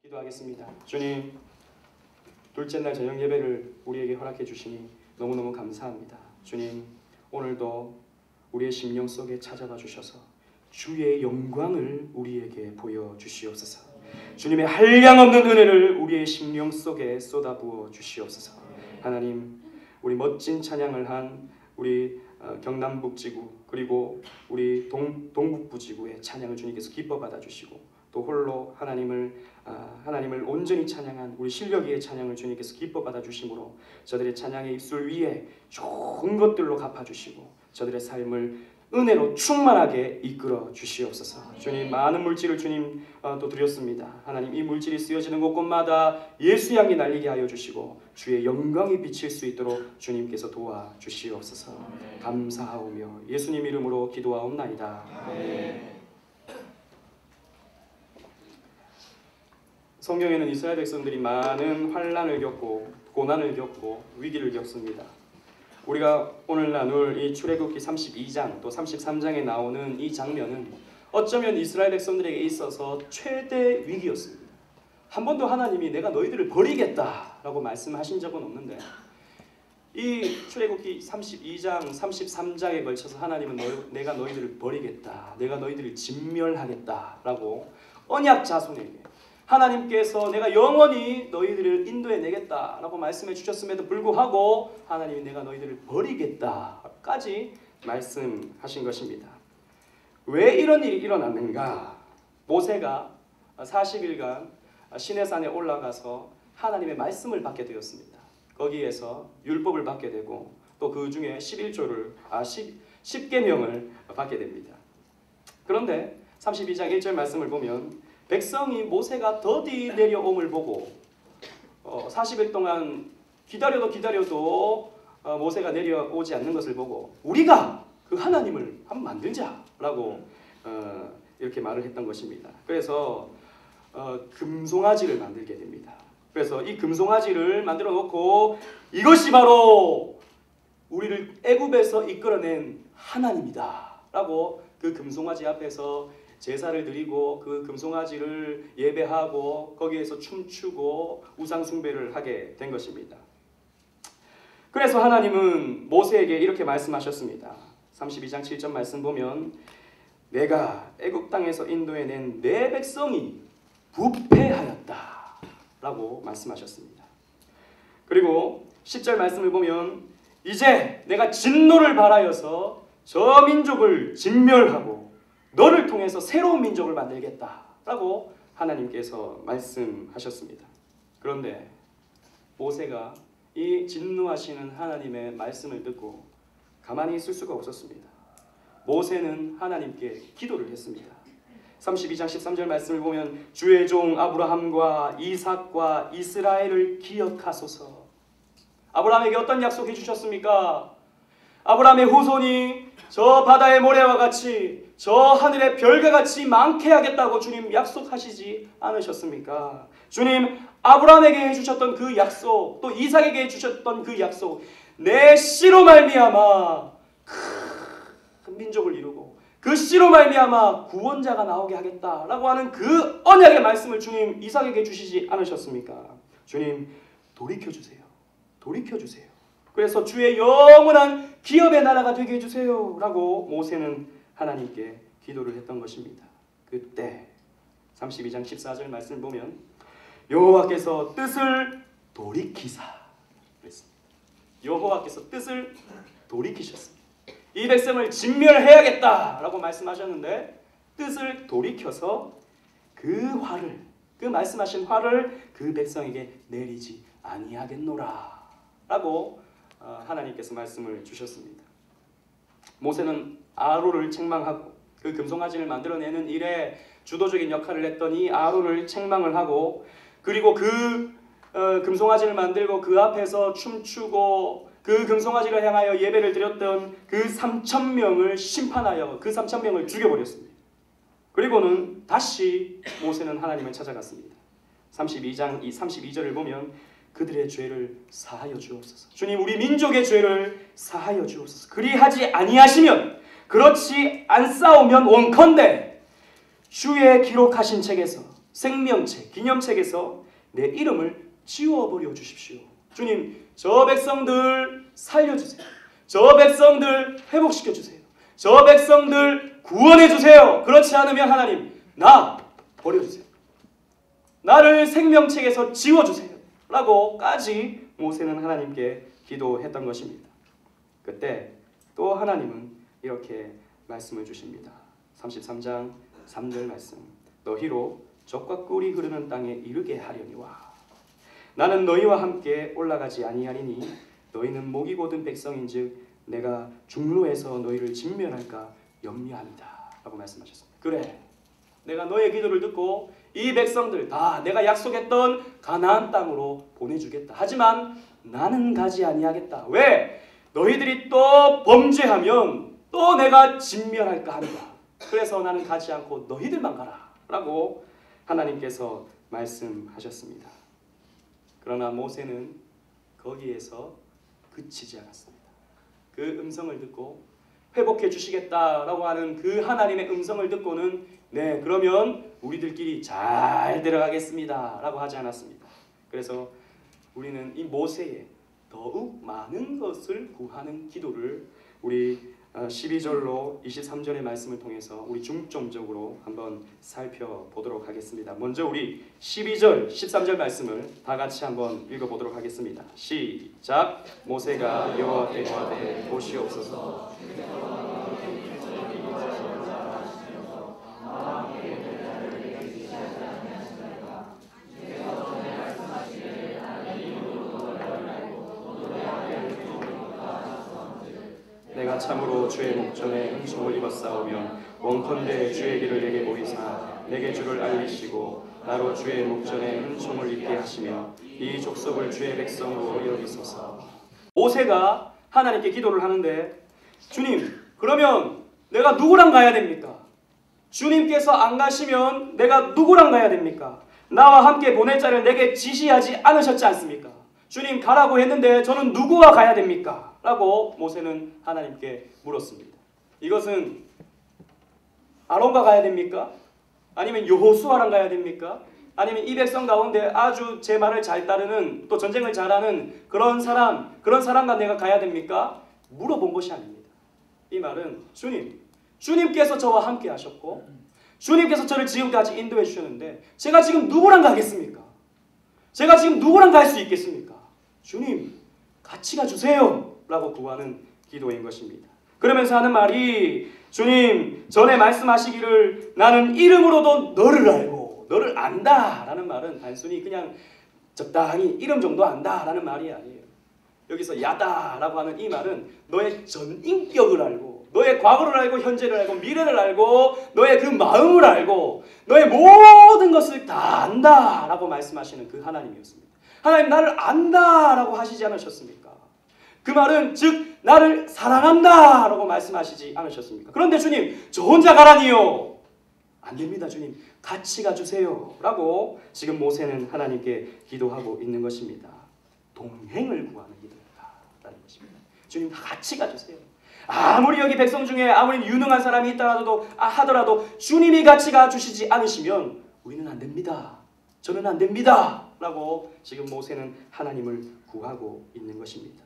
기도하겠습니다. 주님, 둘째 날 저녁 예배를 우리에게 허락해 주시니 너무너무 감사합니다. 주님, 오늘도 우리의 심령 속에 찾아와 주셔서 주의 영광을 우리에게 보여주시옵소서. 주님의 한량없는 은혜를 우리의 심령 속에 쏟아부어 주시옵소서. 하나님, 우리 멋진 찬양을 한 우리 경남북지구 그리고 우리 동북부지구의 찬양을 주님께서 기뻐 받아주시고, 또 홀로 하나님을 온전히 찬양한 우리 실력이의 찬양을 주님께서 기뻐 받아주심으로 저들의 찬양의 입술 위에 좋은 것들로 갚아주시고 저들의 삶을 은혜로 충만하게 이끌어 주시옵소서. 주님, 많은 물질을 주님 또 드렸습니다. 하나님, 이 물질이 쓰여지는 곳곳마다 예수 향기 날리게 하여 주시고 주의 영광이 비칠 수 있도록 주님께서 도와주시옵소서. 감사하오며 예수님 이름으로 기도하옵나이다. 아멘. 성경에는 이스라엘 백성들이 많은 환난을 겪고 고난을 겪고 위기를 겪습니다. 우리가 오늘 나눌 이 출애굽기 32장 또 33장에 나오는 이 장면은 어쩌면 이스라엘 백성들에게 있어서 최대 위기였습니다. 한 번도 하나님이 내가 너희들을 버리겠다라고 말씀하신 적은 없는데, 이 출애굽기 32장 33장에 걸쳐서 하나님은 내가 너희들을 버리겠다, 내가 너희들을 진멸하겠다라고 언약 자손에게, 하나님께서 내가 영원히 너희들을 인도해내겠다라고 말씀해 주셨음에도 불구하고 하나님이 내가 너희들을 버리겠다까지 말씀하신 것입니다. 왜 이런 일이 일어났는가? 모세가 40일간 시내산에 올라가서 하나님의 말씀을 받게 되었습니다. 거기에서 율법을 받게 되고 또 그 중에 10계명을 받게 됩니다. 그런데 32장 1절 말씀을 보면 백성이 모세가 더디 내려옴을 보고 40일 동안 기다려도 모세가 내려오지 않는 것을 보고 우리가 그 하나님을 한번 만들자라고 이렇게 말을 했던 것입니다. 그래서 금송아지를 만들게 됩니다. 그래서 이 금송아지를 만들어 놓고 이것이 바로 우리를 애굽에서 이끌어낸 하나님이다 라고 그 금송아지 앞에서 제사를 드리고 그 금송아지를 예배하고 거기에서 춤추고 우상 숭배를 하게 된 것입니다. 그래서 하나님은 모세에게 이렇게 말씀하셨습니다. 32장 7절 말씀 보면 내가 애굽 땅에서 인도해낸 내 백성이 부패하였다 라고 말씀하셨습니다. 그리고 10절 말씀을 보면 이제 내가 진노를 발하여서 저 민족을 진멸하고 너를 통해서 새로운 민족을 만들겠다라고 하나님께서 말씀하셨습니다. 그런데 모세가 이 진노하시는 하나님의 말씀을 듣고 가만히 있을 수가 없었습니다. 모세는 하나님께 기도를 했습니다. 32장 13절 말씀을 보면 주의 종 아브라함과 이삭과 이스라엘을 기억하소서. 아브라함에게 어떤 약속해 주셨습니까? 아브라함의 후손이 저 바다의 모래와 같이 저 하늘의 별과 같이 많게 하겠다고 주님 약속하시지 않으셨습니까? 주님 아브라함에게 해주셨던 그 약속, 또 이삭에게 해주셨던 그 약속, 내 씨로 말미암아 큰 민족을 이루고 그 씨로 말미암아 구원자가 나오게 하겠다라고 하는 그 언약의 말씀을 주님 이삭에게 주시지 않으셨습니까? 주님 돌이켜주세요. 돌이켜주세요. 그래서 주의 영원한 기업의 나라가 되게 해주세요 라고 모세는 하나님께 기도를 했던 것입니다. 그때 32장 14절 말씀을 보면 여호와께서 뜻을 돌이키사 그랬습니다. 여호와께서 뜻을 돌이키셨습니다. 이 백성을 진멸해야겠다라고 말씀하셨는데 뜻을 돌이켜서 그 화를, 그 말씀하신 화를 그 백성에게 내리지 아니하겠노라 라고 하나님께서 말씀을 주셨습니다. 모세는 아론을 책망하고 그 금송아지를 만들어내는 일에 주도적인 역할을 했던 이 아론을 책망을 하고, 그리고 그 금송아지를 만들고 그 앞에서 춤추고 그 금송아지를 향하여 예배를 드렸던 그 3,000명을 심판하여 그 3,000명을 죽여버렸습니다. 그리고는 다시 모세는 하나님을 찾아갔습니다. 32장 32절을 보면 그들의 죄를 사하여 주옵소서. 주님 우리 민족의 죄를 사하여 주옵소서. 그리하지 아니하시면, 그렇지 않사오면 원컨대 주의 기록하신 책에서 생명책, 기념책에서 내 이름을 지워버려 주십시오. 주님, 저 백성들 살려주세요. 저 백성들 회복시켜주세요. 저 백성들 구원해주세요. 그렇지 않으면 하나님, 나 버려주세요. 나를 생명책에서 지워주세요. 라고까지 모세는 하나님께 기도했던 것입니다. 그때 또 하나님은 이렇게 말씀을 주십니다. 33장 3절 말씀. 너희로 젖과 꿀이 흐르는 땅에 이르게 하려니와 나는 너희와 함께 올라가지 아니하리니 너희는 목이 곧은 백성인즉 내가 중로에서 너희를 진멸할까 염려합니다. 라고 말씀하셨습니다. 그래, 내가 너의 기도를 듣고 이 백성들 다 내가 약속했던 가나안 땅으로 보내주겠다. 하지만 나는 가지 아니하겠다. 왜? 너희들이 또 범죄하면 또 내가 진멸할까 한다. 그래서 나는 가지 않고 너희들만 가라. 라고 하나님께서 말씀하셨습니다. 그러나 모세는 거기에서 그치지 않았습니다. 그 음성을 듣고 회복해 주시겠다라고 하는 그 하나님의 음성을 듣고는 네, 그러면 우리들끼리 잘 들어가겠습니다 라고 하지 않았습니다. 그래서 우리는 이 모세의 더욱 많은 것을 구하는 기도를 우리 12절로 23절의 말씀을 통해서 우리 중점적으로 한번 살펴보도록 하겠습니다. 먼저 우리 12절, 13절 말씀을 다 같이 한번 읽어보도록 하겠습니다. 시작! 모세가 여호와께 청하되 보시옵소서. 내가 참으로 주의 목전에 은총을 입었사오며 원컨대 주의 길을 내게 보이사 내게 주를 알리시고 나로 주의 목전에 은총을 입게 하시며 이 족속을 주의 백성으로 여기소서. 모세가 하나님께 기도를 하는데 주님, 그러면 내가 누구랑 가야 됩니까? 주님께서 안 가시면 내가 누구랑 가야 됩니까? 나와 함께 보낼 자를 내게 지시하지 않으셨지 않습니까? 주님, 가라고 했는데 저는 누구와 가야 됩니까? 라고 모세는 하나님께 물었습니다. 이것은 아론과 가야 됩니까? 아니면 여호수아랑 가야 됩니까? 아니면 이 백성 가운데 아주 제 말을 잘 따르는, 또 전쟁을 잘하는 그런 사람과 내가 가야 됩니까? 물어본 것이 아닙니다. 이 말은 주님께서 저와 함께 하셨고 주님께서 저를 지금까지 인도해 주셨는데 제가 지금 누구랑 가겠습니까? 제가 지금 누구랑 갈 수 있겠습니까? 주님, 같이 가주세요 라고 구하는 기도인 것입니다. 그러면서 하는 말이, 주님, 전에 말씀하시기를 나는 이름으로도 너를 알고 너를 안다 라는 말은 단순히 그냥 적당히 이름 정도 안다 라는 말이 아니에요. 여기서 야다 라고 하는 이 말은 너의 전 인격을 알고 너의 과거를 알고 현재를 알고 미래를 알고 너의 그 마음을 알고 너의 모든 것을 다 안다 라고 말씀하시는 그 하나님이었습니다. 하나님, 나를 안다 라고 하시지 않으셨습니까? 그 말은 즉 나를 사랑한다 라고 말씀하시지 않으셨습니까? 그런데 주님, 저 혼자 가라니요. 안 됩니다. 주님, 같이 가주세요 라고 지금 모세는 하나님께 기도하고 있는 것입니다. 동행을 구하는 기도였다라는 것입니다. 주님, 같이 가주세요. 아무리 여기 백성 중에 아무리 유능한 사람이 하더라도 주님이 같이 가주시지 않으시면 우리는 안 됩니다. 저는 안 됩니다 라고 지금 모세는 하나님을 구하고 있는 것입니다.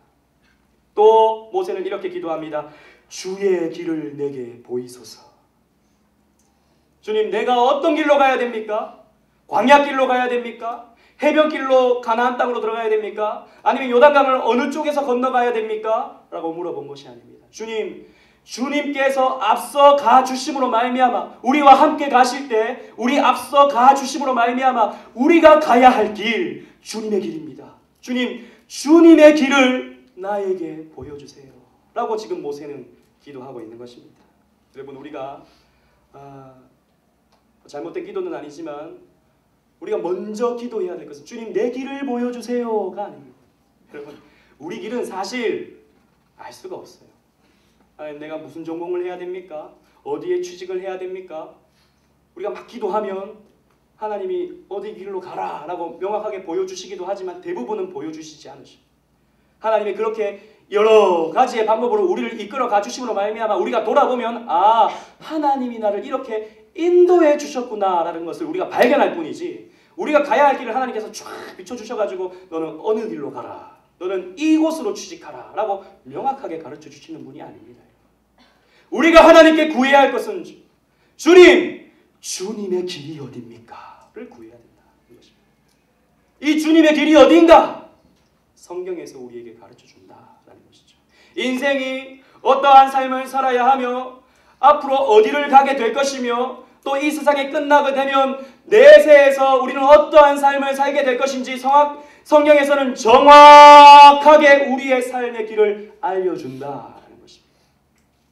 또 모세는 이렇게 기도합니다. 주의 길을 내게 보이소서. 주님, 내가 어떤 길로 가야 됩니까? 광야길로 가야 됩니까? 해변길로 가나안 땅으로 들어가야 됩니까? 아니면 요단강을 어느 쪽에서 건너가야 됩니까? 라고 물어본 것이 아닙니다. 주님께서 앞서 가주심으로 말미암아 우리와 함께 가실 때 우리 앞서 가주심으로 말미암아 우리가 가야 할 길, 주님의 길입니다. 주님, 주님의 길을 나에게 보여주세요 라고 지금 모세는 기도하고 있는 것입니다. 여러분, 우리가 잘못된 기도는 아니지만 우리가 먼저 기도해야 될 것은 주님, 내 길을 보여주세요가 아닙니다. 여러분, 우리 길은 사실 알 수가 없어요. 내가 무슨 전공을 해야 됩니까? 어디에 취직을 해야 됩니까? 우리가 막 기도하면 하나님이 어디 길로 가라 라고 명확하게 보여주시기도 하지만 대부분은 보여주시지 않으십니다. 하나님이 그렇게 여러 가지의 방법으로 우리를 이끌어 가주심으로 말미암아 우리가 돌아보면 하나님이 나를 이렇게 인도해 주셨구나라는 것을 우리가 발견할 뿐이지, 우리가 가야 할 길을 하나님께서 쫙 비춰주셔가지고 너는 어느 길로 가라, 너는 이곳으로 취직하라 라고 명확하게 가르쳐 주시는 분이 아닙니다. 우리가 하나님께 구해야 할 것은 주님, 주님의 길이 어디입니까? 를 구해야 된다. 이 주님의 길이 어디인가? 성경에서 우리에게 가르쳐 준다라는 것이죠. 인생이 어떠한 삶을 살아야 하며 앞으로 어디를 가게 될 것이며 또 이 세상이 끝나게 되면 내세에서 우리는 어떠한 삶을 살게 될 것인지 성경에서는 정확하게 우리의 삶의 길을 알려준다는 것입니다.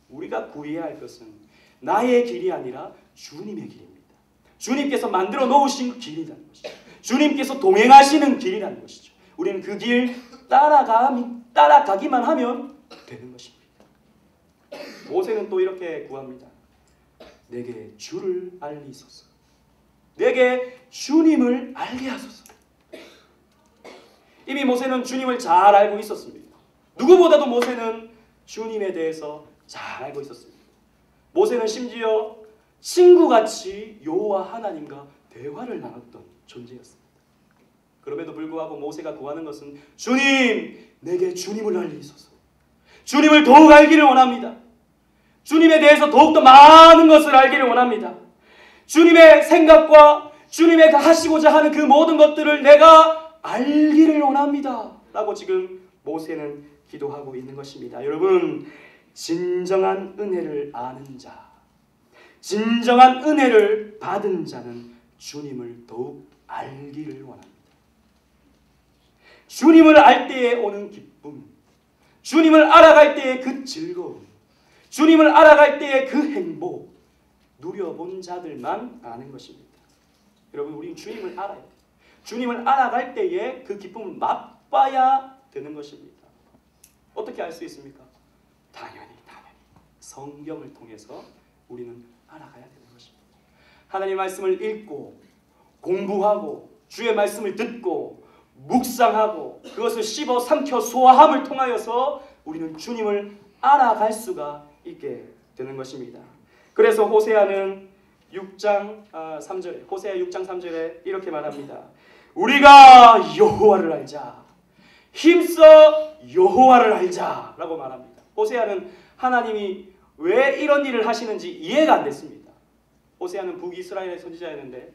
우리가 구해야 할 것은 나의 길이 아니라 주님의 길입니다. 주님께서 만들어 놓으신 길이라는 것이죠. 주님께서 동행하시는 길이라는 것이죠. 우리는 그 길 따라가기만 하면 되는 것입니다. 모세는 또 이렇게 구합니다. 내게 주를 알리소서. 내게 주님을 알게 하소서. 이미 모세는 주님을 잘 알고 있었습니다. 누구보다도 모세는 주님에 대해서 잘 알고 있었습니다. 모세는 심지어 친구같이 여호와 하나님과 대화를 나눴던 존재였습니다. 그럼에도 불구하고 모세가 구하는 것은 주님, 내게 주님을 알리소서. 주님을 더욱 알기를 원합니다. 주님에 대해서 더욱더 많은 것을 알기를 원합니다. 주님의 생각과 주님의 하시고자 하는 그 모든 것들을 내가 알기를 원합니다 라고 지금 모세는 기도하고 있는 것입니다. 여러분, 진정한 은혜를 아는 자, 진정한 은혜를 받은 자는 주님을 더욱 알기를 원합니다. 주님을 알 때에 오는 기쁨, 주님을 알아갈 때의 그 즐거움, 주님을 알아갈 때의 그 행복, 누려본 자들만 아는 것입니다. 여러분, 우리는 주님을 알아야 돼요. 주님을 알아갈 때에 그 기쁨을 맛봐야 되는 것입니다. 어떻게 알 수 있습니까? 당연히 성경을 통해서 우리는 알아가야 되는 것입니다. 하나님의 말씀을 읽고 공부하고 주의 말씀을 듣고 묵상하고 그것을 씹어 삼켜 소화함을 통하여서 우리는 주님을 알아갈 수가 있게 되는 것입니다. 그래서 호세아는 6장 3절에 호세아 6장 3절에 이렇게 말합니다. 우리가 여호와를 알자. 힘써 여호와를 알자 라고 말합니다. 호세아는 하나님이 왜 이런 일을 하시는지 이해가 안 됐습니다. 호세아는 북이스라엘의 선지자였는데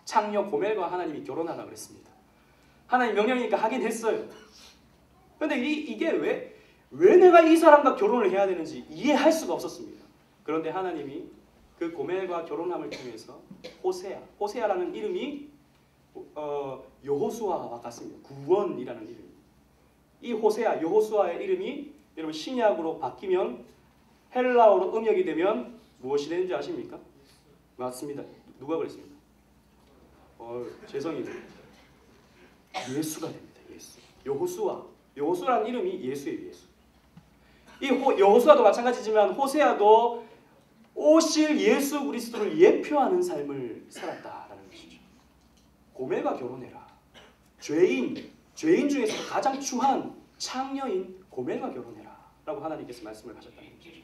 창녀 고멜과 하나님이 결혼하라 그랬습니다. 하나님 명령이니까 하긴 했어요. 그런데 이게 왜 내가 이 사람과 결혼을 해야 되는지 이해할 수가 없었습니다. 그런데 하나님이 그 고멜과 결혼함을 통해서 호세아라는 이름이 여호수아와 같습니다. 구원이라는 이름입니다. 이 호세아, 여호수아의 이름이 여러분 신약으로 바뀌면 헬라어로 음역이 되면 무엇이 되는지 아십니까? 맞습니다. 누가 그랬습니까? 죄송해요. 예수가 됩니다. 예수. 여호수아라는 이름이 예수예요. 예수. 이 여호수아도 마찬가지지만 호세아도 오실 예수 그리스도를 예표하는 삶을 살았다라는 것이죠. 고멜과 결혼해라. 죄인 중에서 가장 추한 창녀인 고멜과 결혼해라 라고 하나님께서 말씀을 하셨다는 것이죠.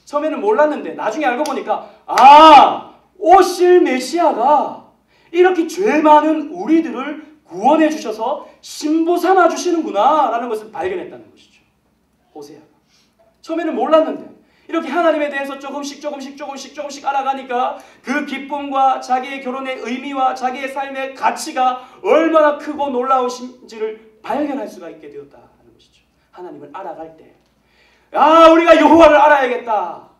처음에는 몰랐는데 나중에 알고 보니까 오실 메시아가 이렇게 죄 많은 우리들을 구원해 주셔서 신부 삼아 주시는구나 라는 것을 발견했다는 것이죠. 호세아가 처음에는 몰랐는데 이렇게 하나님에 대해서 조금씩 알아가니까 그 기쁨과 자기의 결혼의 의미와 자기의 삶의 가치가 얼마나 크고 놀라우신지를 발견할 수가 있게 되었다는 것이죠. 하나님을 알아갈 때 우리가 여호와를 알아야겠다.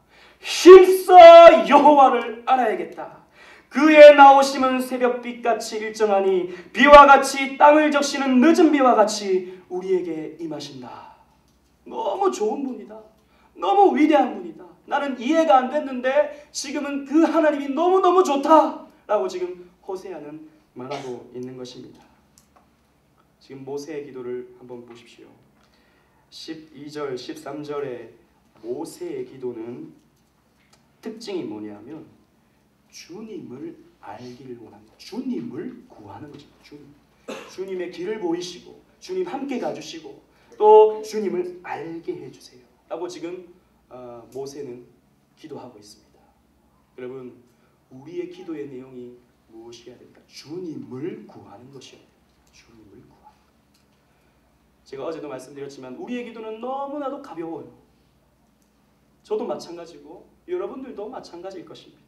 힘써 여호와를 알아야겠다. 그의 나오심은 새벽빛같이 일정하니 비와 같이 땅을 적시는 늦은 비와 같이 우리에게 임하신다. 너무 좋은 분이다. 너무 위대한 분이다. 나는 이해가 안 됐는데 지금은 그 하나님이 너무너무 좋다라고 지금 호세아는 말하고 있는 것입니다. 지금 모세의 기도를 한번 보십시오. 12절, 13절의 모세의 기도는 특징이 뭐냐면 주님을 알기를 원합니다. 주님을 구하는 것입니다. 주님의 길을 보이시고 주님 함께 가주시고 또 주님을 알게 해주세요 라고 지금 모세는 기도하고 있습니다. 여러분, 우리의 기도의 내용이 무엇이어야 됩니까? 주님을 구하는 것이요. 주님을 구하는 것. 제가 어제도 말씀드렸지만 우리의 기도는 너무나도 가벼워요. 저도 마찬가지고 여러분들도 마찬가지일 것입니다.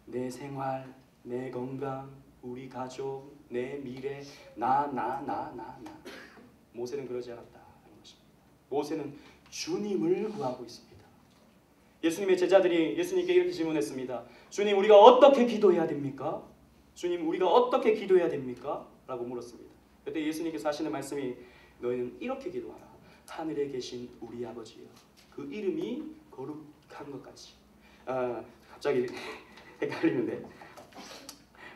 내 생활, 내 건강, 우리 가족, 내 미래, 나. 모세는 그러지 않았다는 것입니다. 모세는 주님을 구하고 있습니다. 예수님의 제자들이 예수님께 이렇게 질문했습니다. 주님, 우리가 어떻게 기도해야 됩니까? 주님, 우리가 어떻게 기도해야 됩니까? 라고 물었습니다. 그때 예수님께서 하시는 말씀이 너희는 이렇게 기도하라. 하늘에 계신 우리 아버지여, 그 이름이 거룩한 것 같이. 갑자기 헷갈리는데,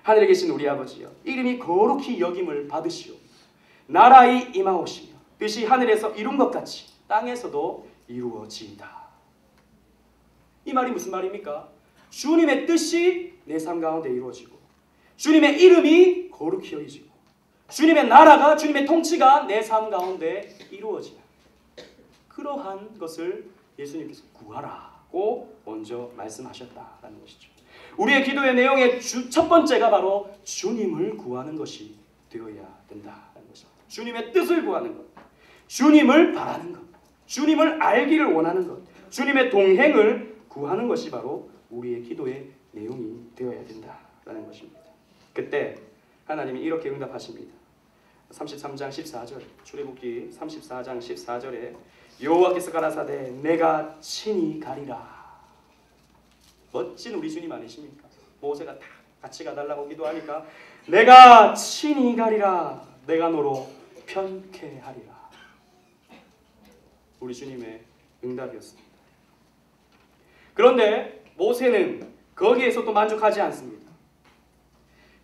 하늘에 계신 우리 아버지여, 이름이 거룩히 여김을 받으시오. 나라의 임하오시며 뜻이 하늘에서 이룬 것 같이 땅에서도 이루어지이다. 이 말이 무슨 말입니까? 주님의 뜻이 내 삶 가운데 이루어지고, 주님의 이름이 거룩히 여겨지고, 주님의 나라가, 주님의 통치가 내 삶 가운데 이루어지는, 그러한 것을 예수님께서 구하라고 먼저 말씀하셨다라는 것이죠. 우리의 기도의 내용의 첫 번째가 바로 주님을 구하는 것이 되어야 된다는 것입니다. 주님의 뜻을 구하는 것, 주님을 바라는 것, 주님을 알기를 원하는 것, 주님의 동행을 구하는 것이 바로 우리의 기도의 내용이 되어야 된다라는 것입니다. 그때 하나님이 이렇게 응답하십니다. 33장 14절, 출애굽기 34장 14절에 여호와께서 가라사대 내가 친히 가리라. 멋진 우리 주님 아니십니까? 모세가 다 같이 가달라고 기도하니까 내가 친히 가리라. 내가 너로 편케하리라. 우리 주님의 응답이었습니다. 그런데 모세는 거기에서 또 만족하지 않습니다.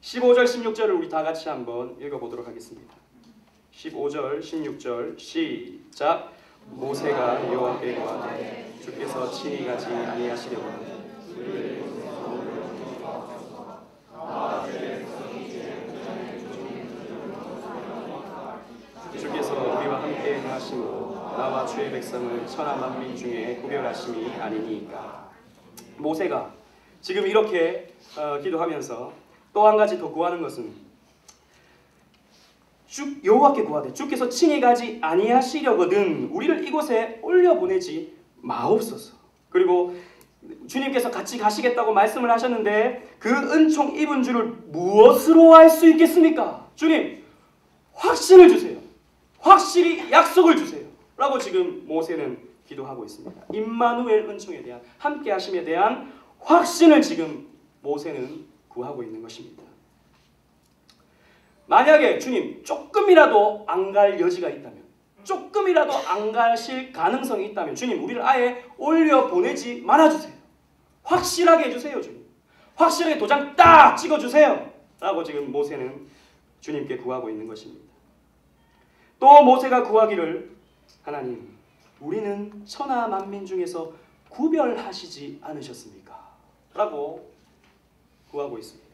15절 16절을 우리 다 같이 한번 읽어보도록 하겠습니다. 15절 16절 시작. 모세가 여호와께 구하되 주께서 친히 가지 아니하시려거든 주께서 우리와 함께 하시고 나와 주의 백성을 천하 만민 중에 구별하심이 아니니까. 모세가 지금 이렇게 기도하면서 또 한 가지 더 구하는 것은 여호와께 구하되 주께서 친히 가지 아니하시려거든 우리를 이곳에 올려보내지 마옵소서. 그리고 주님께서 같이 가시겠다고 말씀을 하셨는데 그 은총 입은 줄을 무엇으로 알 수 있겠습니까? 주님, 확신을 주세요. 확실히 약속을 주세요. 라고 지금 모세는 기도하고 있습니다. 임마누엘 은총에 대한, 함께 하심에 대한 확신을 지금 모세는 구하고 있는 것입니다. 만약에 주님 조금이라도 안 갈 여지가 있다면, 조금이라도 안 가실 가능성이 있다면 주님, 우리를 아예 올려보내지 말아주세요. 확실하게 해주세요. 주님, 확실하게 도장 딱 찍어주세요. 라고 지금 모세는 주님께 구하고 있는 것입니다. 또 모세가 구하기를, 하나님, 우리는 천하 만민 중에서 구별하시지 않으셨습니까? 라고 구하고 있습니다.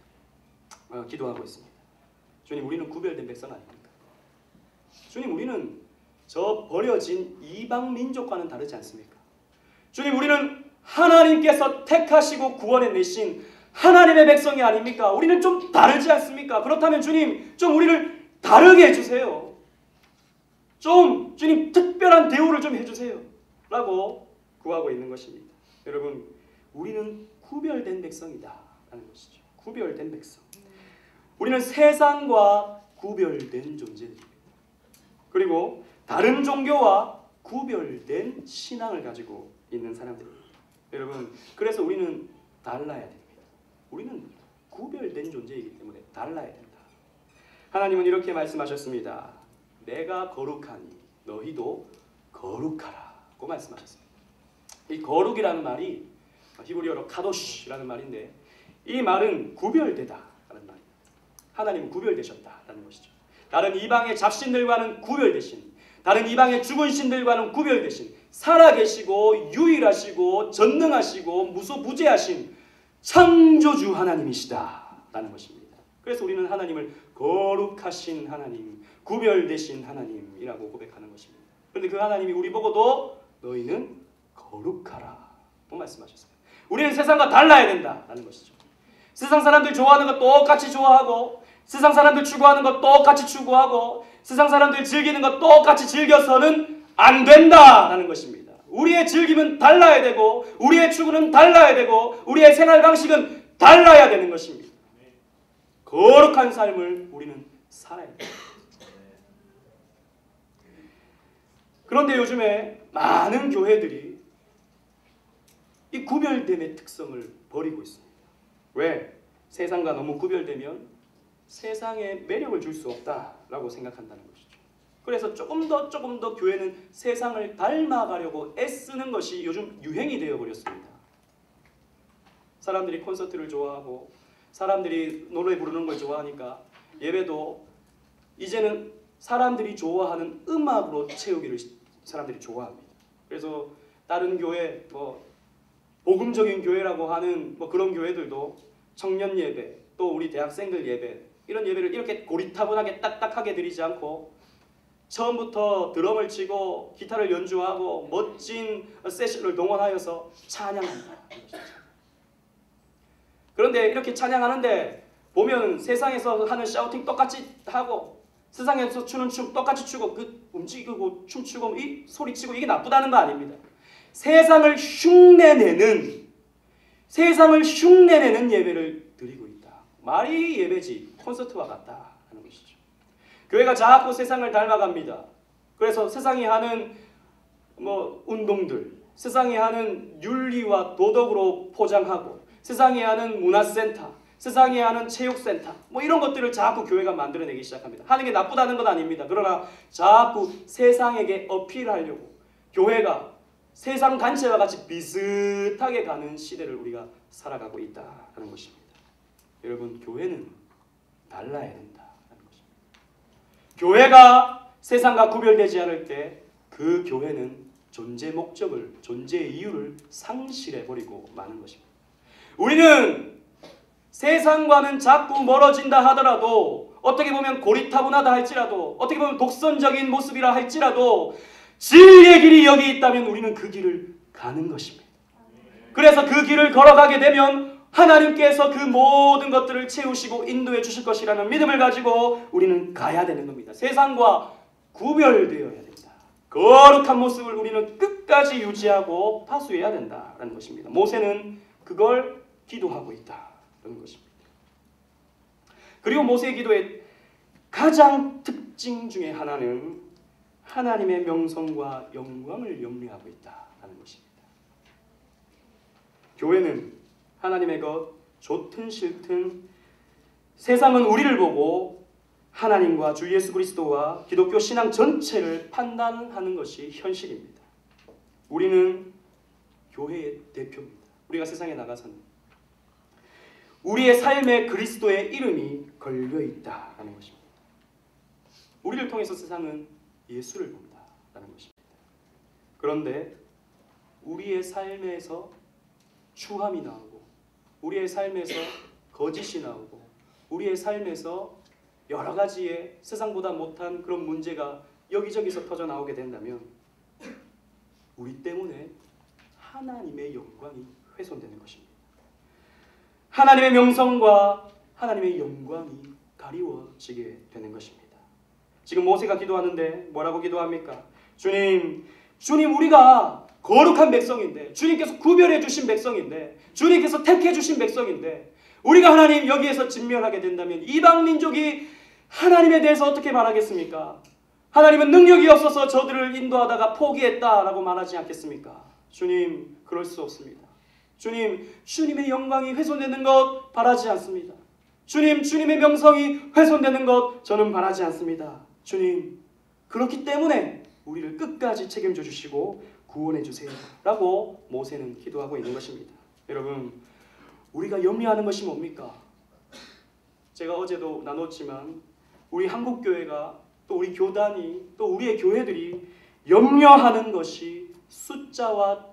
기도하고 있습니다. 주님, 우리는 구별된 백성 아닙니까? 주님, 우리는 저 버려진 이방 민족과는 다르지 않습니까? 주님, 우리는 하나님께서 택하시고 구원해내신 하나님의 백성이 아닙니까? 우리는 좀 다르지 않습니까? 그렇다면 주님, 좀 우리를 다르게 해주세요. 좀 주님 특별한 대우를 좀 해주세요. 라고 구하고 있는 것입니다. 여러분, 우리는 구별된 백성이다 라는 것이죠. 구별된 백성. 우리는 세상과 구별된 존재들입니다. 그리고 다른 종교와 구별된 신앙을 가지고 있는 사람들입니다. 여러분, 그래서 우리는 달라야 됩니다. 우리는 구별된 존재이기 때문에 달라야 된다. 하나님은 이렇게 말씀하셨습니다. 내가 거룩하니 너희도 거룩하라고 말씀하셨습니다. 이 거룩이라는 말이 히브리어로 카도시라는 말인데, 이 말은 구별되다라는 말입니다. 하나님은 구별되셨다라는 것이죠. 다른 이방의 잡신들과는 구별되신, 다른 이방의 죽은 신들과는 구별되신, 살아계시고 유일하시고 전능하시고 무소부재하신 창조주 하나님이시다라는 것입니다. 그래서 우리는 하나님을 거룩하신 하나님, 구별되신 하나님이라고 고백하는 것입니다. 그런데 그 하나님이 우리 보고도 너희는 거룩하라고 말씀하셨어요. 우리는 세상과 달라야 된다라는 것이죠. 세상 사람들 좋아하는 거 똑같이 좋아하고, 세상 사람들 추구하는 거 똑같이 추구하고, 세상 사람들 즐기는 거 똑같이 즐겨서는 안 된다라는 것입니다. 우리의 즐김은 달라야 되고, 우리의 추구는 달라야 되고, 우리의 생활 방식은 달라야 되는 것입니다. 거룩한 삶을 우리는 살아야 됩니다. 그런데 요즘에 많은 교회들이 이 구별됨의 특성을 버리고 있습니다. 왜? 세상과 너무 구별되면 세상에 매력을 줄 수 없다라고 생각한다는 것이죠. 그래서 조금 더 교회는 세상을 닮아가려고 애쓰는 것이 요즘 유행이 되어버렸습니다. 사람들이 콘서트를 좋아하고 사람들이 노래 부르는 걸 좋아하니까 예배도 이제는 사람들이 좋아하는 음악으로 채우기를 사람들이 좋아합니다. 그래서 다른 교회, 복음적인 교회라고 하는 그런 교회들도 청년 예배, 또 우리 대학생들 예배, 이런 예배를 이렇게 고리타분하게 딱딱하게 드리지 않고 처음부터 드럼을 치고 기타를 연주하고 멋진 세션을 동원하여서 찬양한다. 그런데 이렇게 찬양하는데 보면 세상에서 하는 샤우팅 똑같이 하고 세상에서 추는 춤 똑같이 추고 움직이고 춤추고 소리치고 이게 나쁘다는 거 아닙니다. 세상을 흉내내는 예배를 드리고 있다. 말이 예배지 콘서트와 같다 하는 것이죠. 교회가 자꾸 세상을 닮아갑니다. 그래서 세상이 하는 운동들, 세상이 하는 윤리와 도덕으로 포장하고 세상이 하는 문화센터, 세상이 하는 체육센터 이런 것들을 자꾸 교회가 만들어내기 시작합니다. 하는 게 나쁘다는 건 아닙니다. 그러나 자꾸 세상에게 어필하려고 교회가 세상 단체와 같이 비슷하게 가는 시대를 우리가 살아가고 있다는 것입니다. 여러분, 교회는 달라야 된다는 것입니다. 교회가 세상과 구별되지 않을 때 그 교회는 존재 목적을, 존재 이유를 상실해버리고 마는 것입니다. 우리는 세상과는 자꾸 멀어진다 하더라도, 어떻게 보면 고리타분하다 할지라도, 어떻게 보면 독선적인 모습이라 할지라도 진리의 길이 여기 있다면 우리는 그 길을 가는 것입니다. 그래서 그 길을 걸어가게 되면 하나님께서 그 모든 것들을 채우시고 인도해 주실 것이라는 믿음을 가지고 우리는 가야 되는 겁니다. 세상과 구별되어야 된다. 거룩한 모습을 우리는 끝까지 유지하고 파수해야 된다는 것입니다. 모세는 그걸 기도하고 있다는 것입니다. 그리고 모세의 기도의 가장 특징 중에 하나는 하나님의 명성과 영광을 염려하고 있다는 것입니다. 교회는 하나님의 것, 좋든 싫든 세상은 우리를 보고 하나님과 주 예수 그리스도와 기독교 신앙 전체를 판단하는 것이 현실입니다. 우리는 교회의 대표입니다. 우리가 세상에 나가서는 우리의 삶에 그리스도의 이름이 걸려있다는 것입니다. 우리를 통해서 세상은 예수를 본다는 것입니다. 그런데 우리의 삶에서 추함이 나오고 우리의 삶에서 거짓이 나오고 우리의 삶에서 여러 가지의 세상보다 못한 그런 문제가 여기저기서 터져 나오게 된다면 우리 때문에 하나님의 영광이 훼손되는 것입니다. 하나님의 명성과 하나님의 영광이 가리워지게 되는 것입니다. 지금 모세가 기도하는데 뭐라고 기도합니까? 주님 우리가 거룩한 백성인데, 주님께서 구별해 주신 백성인데, 주님께서 택해 주신 백성인데, 우리가 하나님 여기에서 진멸하게 된다면 이방 민족이 하나님에 대해서 어떻게 말하겠습니까? 하나님은 능력이 없어서 저들을 인도하다가 포기했다라고 말하지 않겠습니까? 주님, 그럴 수 없습니다. 주님, 주님의 영광이 훼손되는 것 바라지 않습니다. 주님, 주님의 명성이 훼손되는 것 저는 바라지 않습니다. 주님, 그렇기 때문에 우리를 끝까지 책임져 주시고 구원해 주세요 라고 모세는 기도하고 있는 것입니다. 여러분, 우리가 염려하는 것이 뭡니까? 제가 어제도 나눴지만 우리 한국교회가, 또 우리 교단이, 또 우리의 교회들이 염려하는 것이 숫자와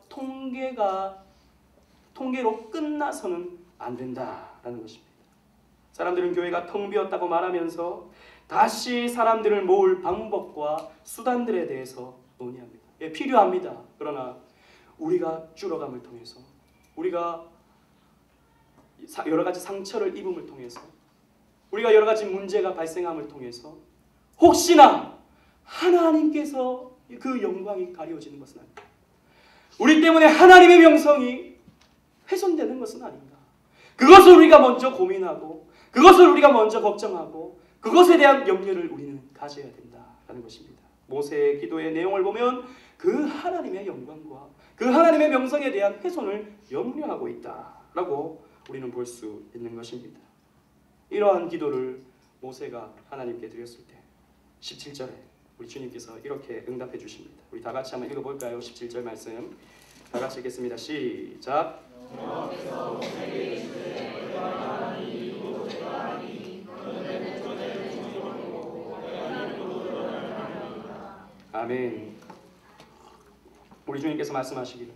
통계로 끝나서는 안 된다라는 것입니다. 사람들은 교회가 텅 비었다고 말하면서 다시 사람들을 모을 방법과 수단들에 대해서 논의합니다. 예, 필요합니다. 그러나 우리가 줄어감을 통해서, 우리가 여러 가지 상처를 입음을 통해서 우리가 여러 가지 문제가 발생함을 통해서 혹시나 하나님께서 그 영광이 가려지는 것은 아닌가? 우리 때문에 하나님의 명성이 훼손되는 것은 아닌가? 그것을 우리가 먼저 고민하고 그것을 우리가 먼저 걱정하고 그것에 대한 염려를 우리는 가져야 된다라는 것입니다. 모세의 기도의 내용을 보면 그 하나님의 영광과 그 하나님의 명성에 대한 훼손을 염려하고 있다라고 우리는 볼 수 있는 것입니다. 이러한 기도를 모세가 하나님께 드렸을 때 17절에 우리 주님께서 이렇게 응답해 주십니다. 우리 다 같이 한번 읽어볼까요? 17절 말씀 다 같이 읽겠습니다. 시작. 아멘. 우리 주님께서 말씀하시기를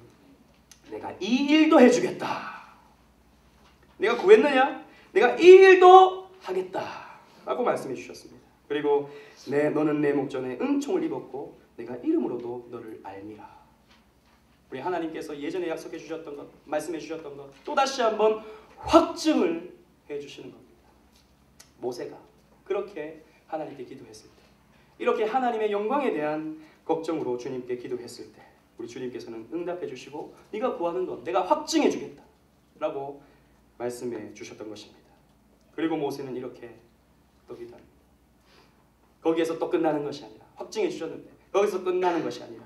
내가 이 일도 해주겠다. 내가 구했느냐? 내가 이 일도 하겠다 라고 말씀해 주셨습니다. 그리고 너는 내 목전에 은총을 입었고 내가 이름으로도 너를 알미라. 우리 하나님께서 예전에 약속해 주셨던 것, 말씀해 주셨던 것 또다시 한번 확증을 해 주시는 겁니다. 모세가 그렇게 하나님께 기도했을 때, 이렇게 하나님의 영광에 대한 걱정으로 주님께 기도했을 때 우리 주님께서는 응답해 주시고 네가 구하는 것 내가 확증해 주겠다 라고 말씀해 주셨던 것입니다. 그리고 모세는 이렇게 또 기도합니다. 거기에서 또 끝나는 것이 아니라, 확증해 주셨는데 거기서 끝나는 것이 아니라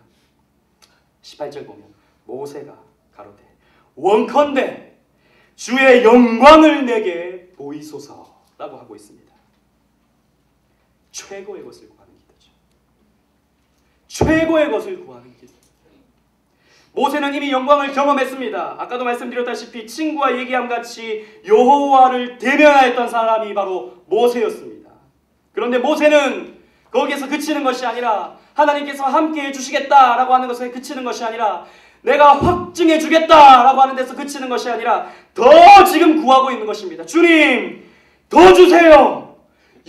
18절 보면 모세가 가로되 원컨대 주의 영광을 내게 보이소서라고 하고 있습니다. 최고의 것을 구하는 기도죠. 최고의 것을 구하는 기도. 모세는 이미 영광을 경험했습니다. 아까도 말씀드렸다시피 친구와 얘기함 같이 여호와를 대면하였던 사람이 바로 모세였습니다. 그런데 모세는 거기에서 그치는 것이 아니라 하나님께서 함께해 주시겠다라고 하는 것에 그치는 것이 아니라 내가 확증해 주겠다라고 하는 데서 그치는 것이 아니라 더 지금 구하고 있는 것입니다. 주님 더 주세요.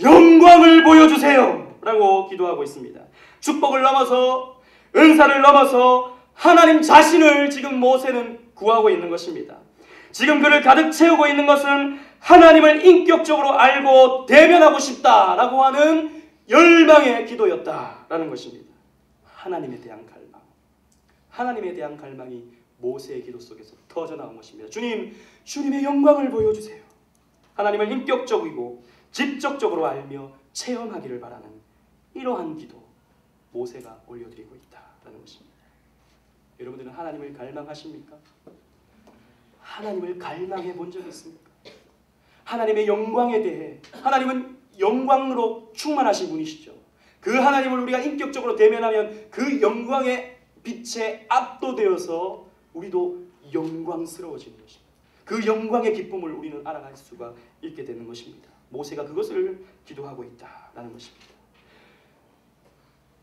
영광을 보여주세요 라고 기도하고 있습니다. 축복을 넘어서 은사를 넘어서 하나님 자신을 지금 모세는 구하고 있는 것입니다. 지금 그를 가득 채우고 있는 것은 하나님을 인격적으로 알고 대면하고 싶다라고 하는 열망의 기도였다라는 것입니다. 하나님에 대한 갈망, 하나님에 대한 갈망이 모세의 기도 속에서 터져나온 것입니다. 주님, 주님의 영광을 보여주세요. 하나님을 인격적이고 직접적으로 알며 체험하기를 바라는 이러한 기도 모세가 올려드리고 있다라는 것입니다. 여러분들은 하나님을 갈망하십니까? 하나님을 갈망해 본 적이 있습니까? 하나님의 영광에 대해, 하나님은 영광으로 충만하신 분이시죠. 그 하나님을 우리가 인격적으로 대면하면 그 영광의 빛에 압도되어서 우리도 영광스러워지는 것입니다. 그 영광의 기쁨을 우리는 알아갈 수가 있게 되는 것입니다. 모세가 그것을 기도하고 있다라는 것입니다.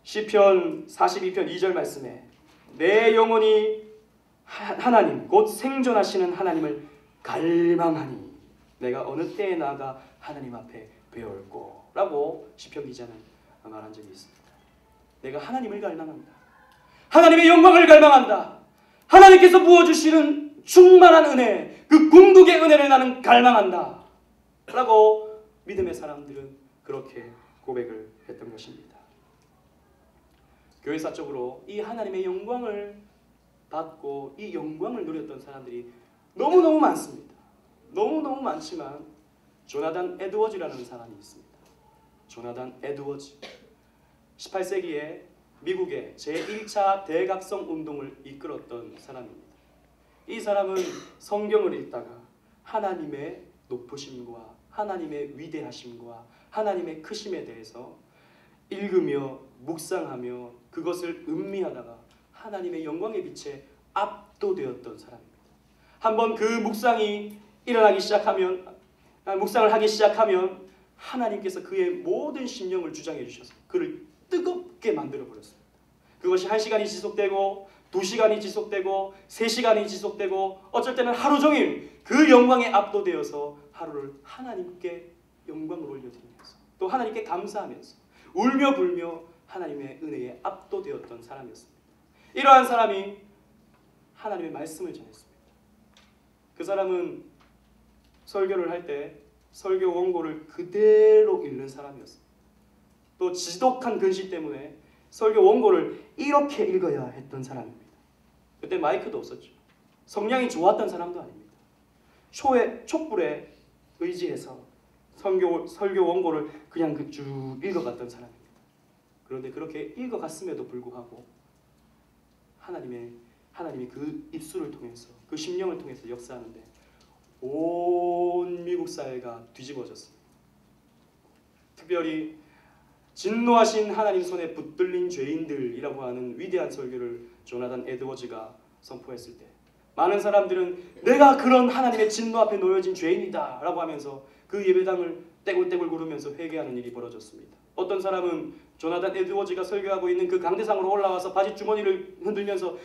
시편 42편 2절 말씀에 내 영혼이 하나님 곧 생존하시는 하나님을 갈망하니 내가 어느 때에 나아가 하나님 앞에 배울고 라고 시편 기자는 말한 적이 있습니다. 내가 하나님을 갈망한다. 하나님의 영광을 갈망한다. 하나님께서 부어주시는 충만한 은혜, 그 궁극의 은혜를 나는 갈망한다 라고 믿음의 사람들은 그렇게 고백을 했던 것입니다. 교회사적으로 이 하나님의 영광을 받고 이 영광을 누렸던 사람들이 너무너무 많습니다. 너무너무 많지만 조나단 에드워즈라는 사람이 있습니다. 조나단 에드워즈 18세기에 미국의 제1차 대각성 운동을 이끌었던 사람입니다. 이 사람은 성경을 읽다가 하나님의 높으심과 하나님의 위대하심과 하나님의 크심에 대해서 읽으며 묵상하며 그것을 음미하다가 하나님의 영광의 빛에 압도되었던 사람입니다. 한번 그 묵상이 일어나기 시작하면, 묵상을 하기 시작하면 하나님께서 그의 모든 심령을 주장해 주셔서 그를 뜨겁게 만들어 버렸습니다. 그것이 1시간이 지속되고 2시간이 지속되고 3시간이 지속되고 어쩔 때는 하루 종일 그 영광에 압도되어서 하루를 하나님께 영광을 올려드리면서 또 하나님께 감사하면서 울며 불며 하나님의 은혜에 압도되었던 사람이었습니다. 이러한 사람이 하나님의 말씀을 전했습니다. 그 사람은 설교를 할 때 설교 원고를 그대로 읽는 사람이었어요. 또 지독한 근시 때문에 설교 원고를 이렇게 읽어야 했던 사람입니다. 그때 마이크도 없었죠. 성량이 좋았던 사람도 아닙니다. 촛불에 의지해서 설교 원고를 그냥 쭉 읽어갔던 사람입니다. 그런데 그렇게 읽어갔음에도 불구하고 하나님이 그 입술을 통해서, 그 심령을 통해서 역사하는데 온 미국 사회가 뒤집어졌습니다. 특별히 진노하신 하나님 손에 붙들린 죄인들이라고 하는 위대한 설교를 조나단 에드워즈가 선포했을 때 많은 사람들은 내가 그런 하나님의 진노 앞에 놓여진 죄인이다 라고 하면서 그 예배당을 떼굴떼굴 구르면서 회개하는 일이 벌어졌습니다. 어떤 사람은 조나단 에드워즈가 설교하고 있는 그 강대상으로 올라와서 바지 주머니를 흔들면서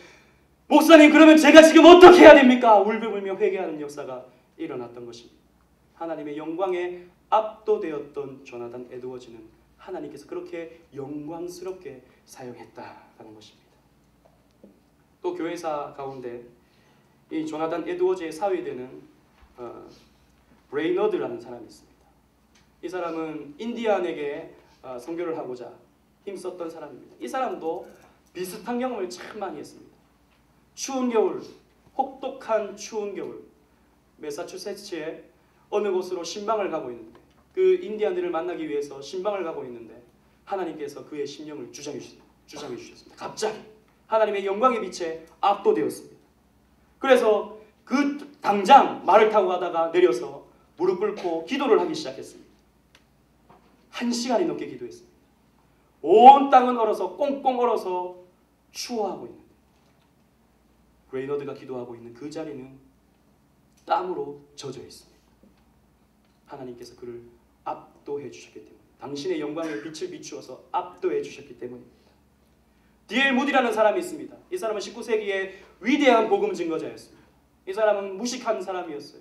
목사님 그러면 제가 지금 어떻게 해야 됩니까? 울며불며 회개하는 역사가 일어났던 것입니다. 하나님의 영광에 압도되었던 조나단 에드워즈는 하나님께서 그렇게 영광스럽게 사용했다라는 것입니다. 또 교회사 가운데 이 조나단 에드워즈의 사위되는 브레이너드라는 사람이 있습니다. 이 사람은 인디안에게 선교를 하고자 힘썼던 사람입니다. 이 사람도 비슷한 경험을 참 많이 했습니다. 추운 겨울, 혹독한 추운 겨울, 매사추세츠의 어느 곳으로 신방을 가고 있는데 그 인디안들을 만나기 위해서 신방을 가고 있는데 하나님께서 그의 심령을 주장해 주셨습니다. 갑자기 하나님의 영광의 빛에 압도되었습니다. 그래서 그 당장 말을 타고 가다가 내려서 무릎 꿇고 기도를 하기 시작했습니다. 1시간이 넘게 기도했습니다. 온 땅은 얼어서 꽁꽁 얼어서 추워하고 있는데 브레이너드가 기도하고 있는 그 자리는 땀으로 젖어 있습니다. 하나님께서 그를 압도해 주셨기 때문에, 당신의 영광의 빛을 비추어서 압도해 주셨기 때문입니다. D.L. 무디라는 사람이 있습니다. 이 사람은 19세기의 위대한 복음 증거자였습니다. 이 사람은 무식한 사람이었어요.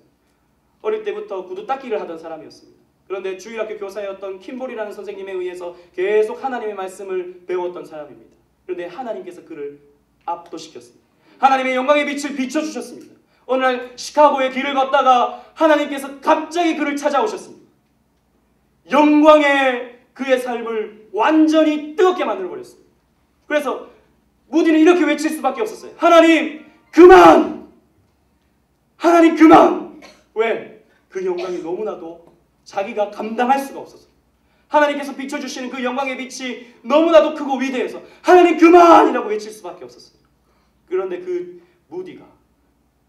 어릴 때부터 구두 닦기를 하던 사람이었습니다. 그런데 주일학교 교사였던 킴볼이라는 선생님에 의해서 계속 하나님의 말씀을 배웠던 사람입니다. 그런데 하나님께서 그를 압도시켰습니다. 하나님의 영광의 빛을 비춰주셨습니다. 어느 날 시카고의 길을 걷다가 하나님께서 갑자기 그를 찾아오셨습니다. 영광의 그의 삶을 완전히 뜨겁게 만들어버렸습니다. 그래서 무디는 이렇게 외칠 수밖에 없었어요. 하나님 그만! 하나님 그만! 왜? 그 영광이 너무나도 자기가 감당할 수가 없었어요. 하나님께서 비춰주시는 그 영광의 빛이 너무나도 크고 위대해서 하나님 그만이라고 외칠 수밖에 없었어요. 그런데 그 무디가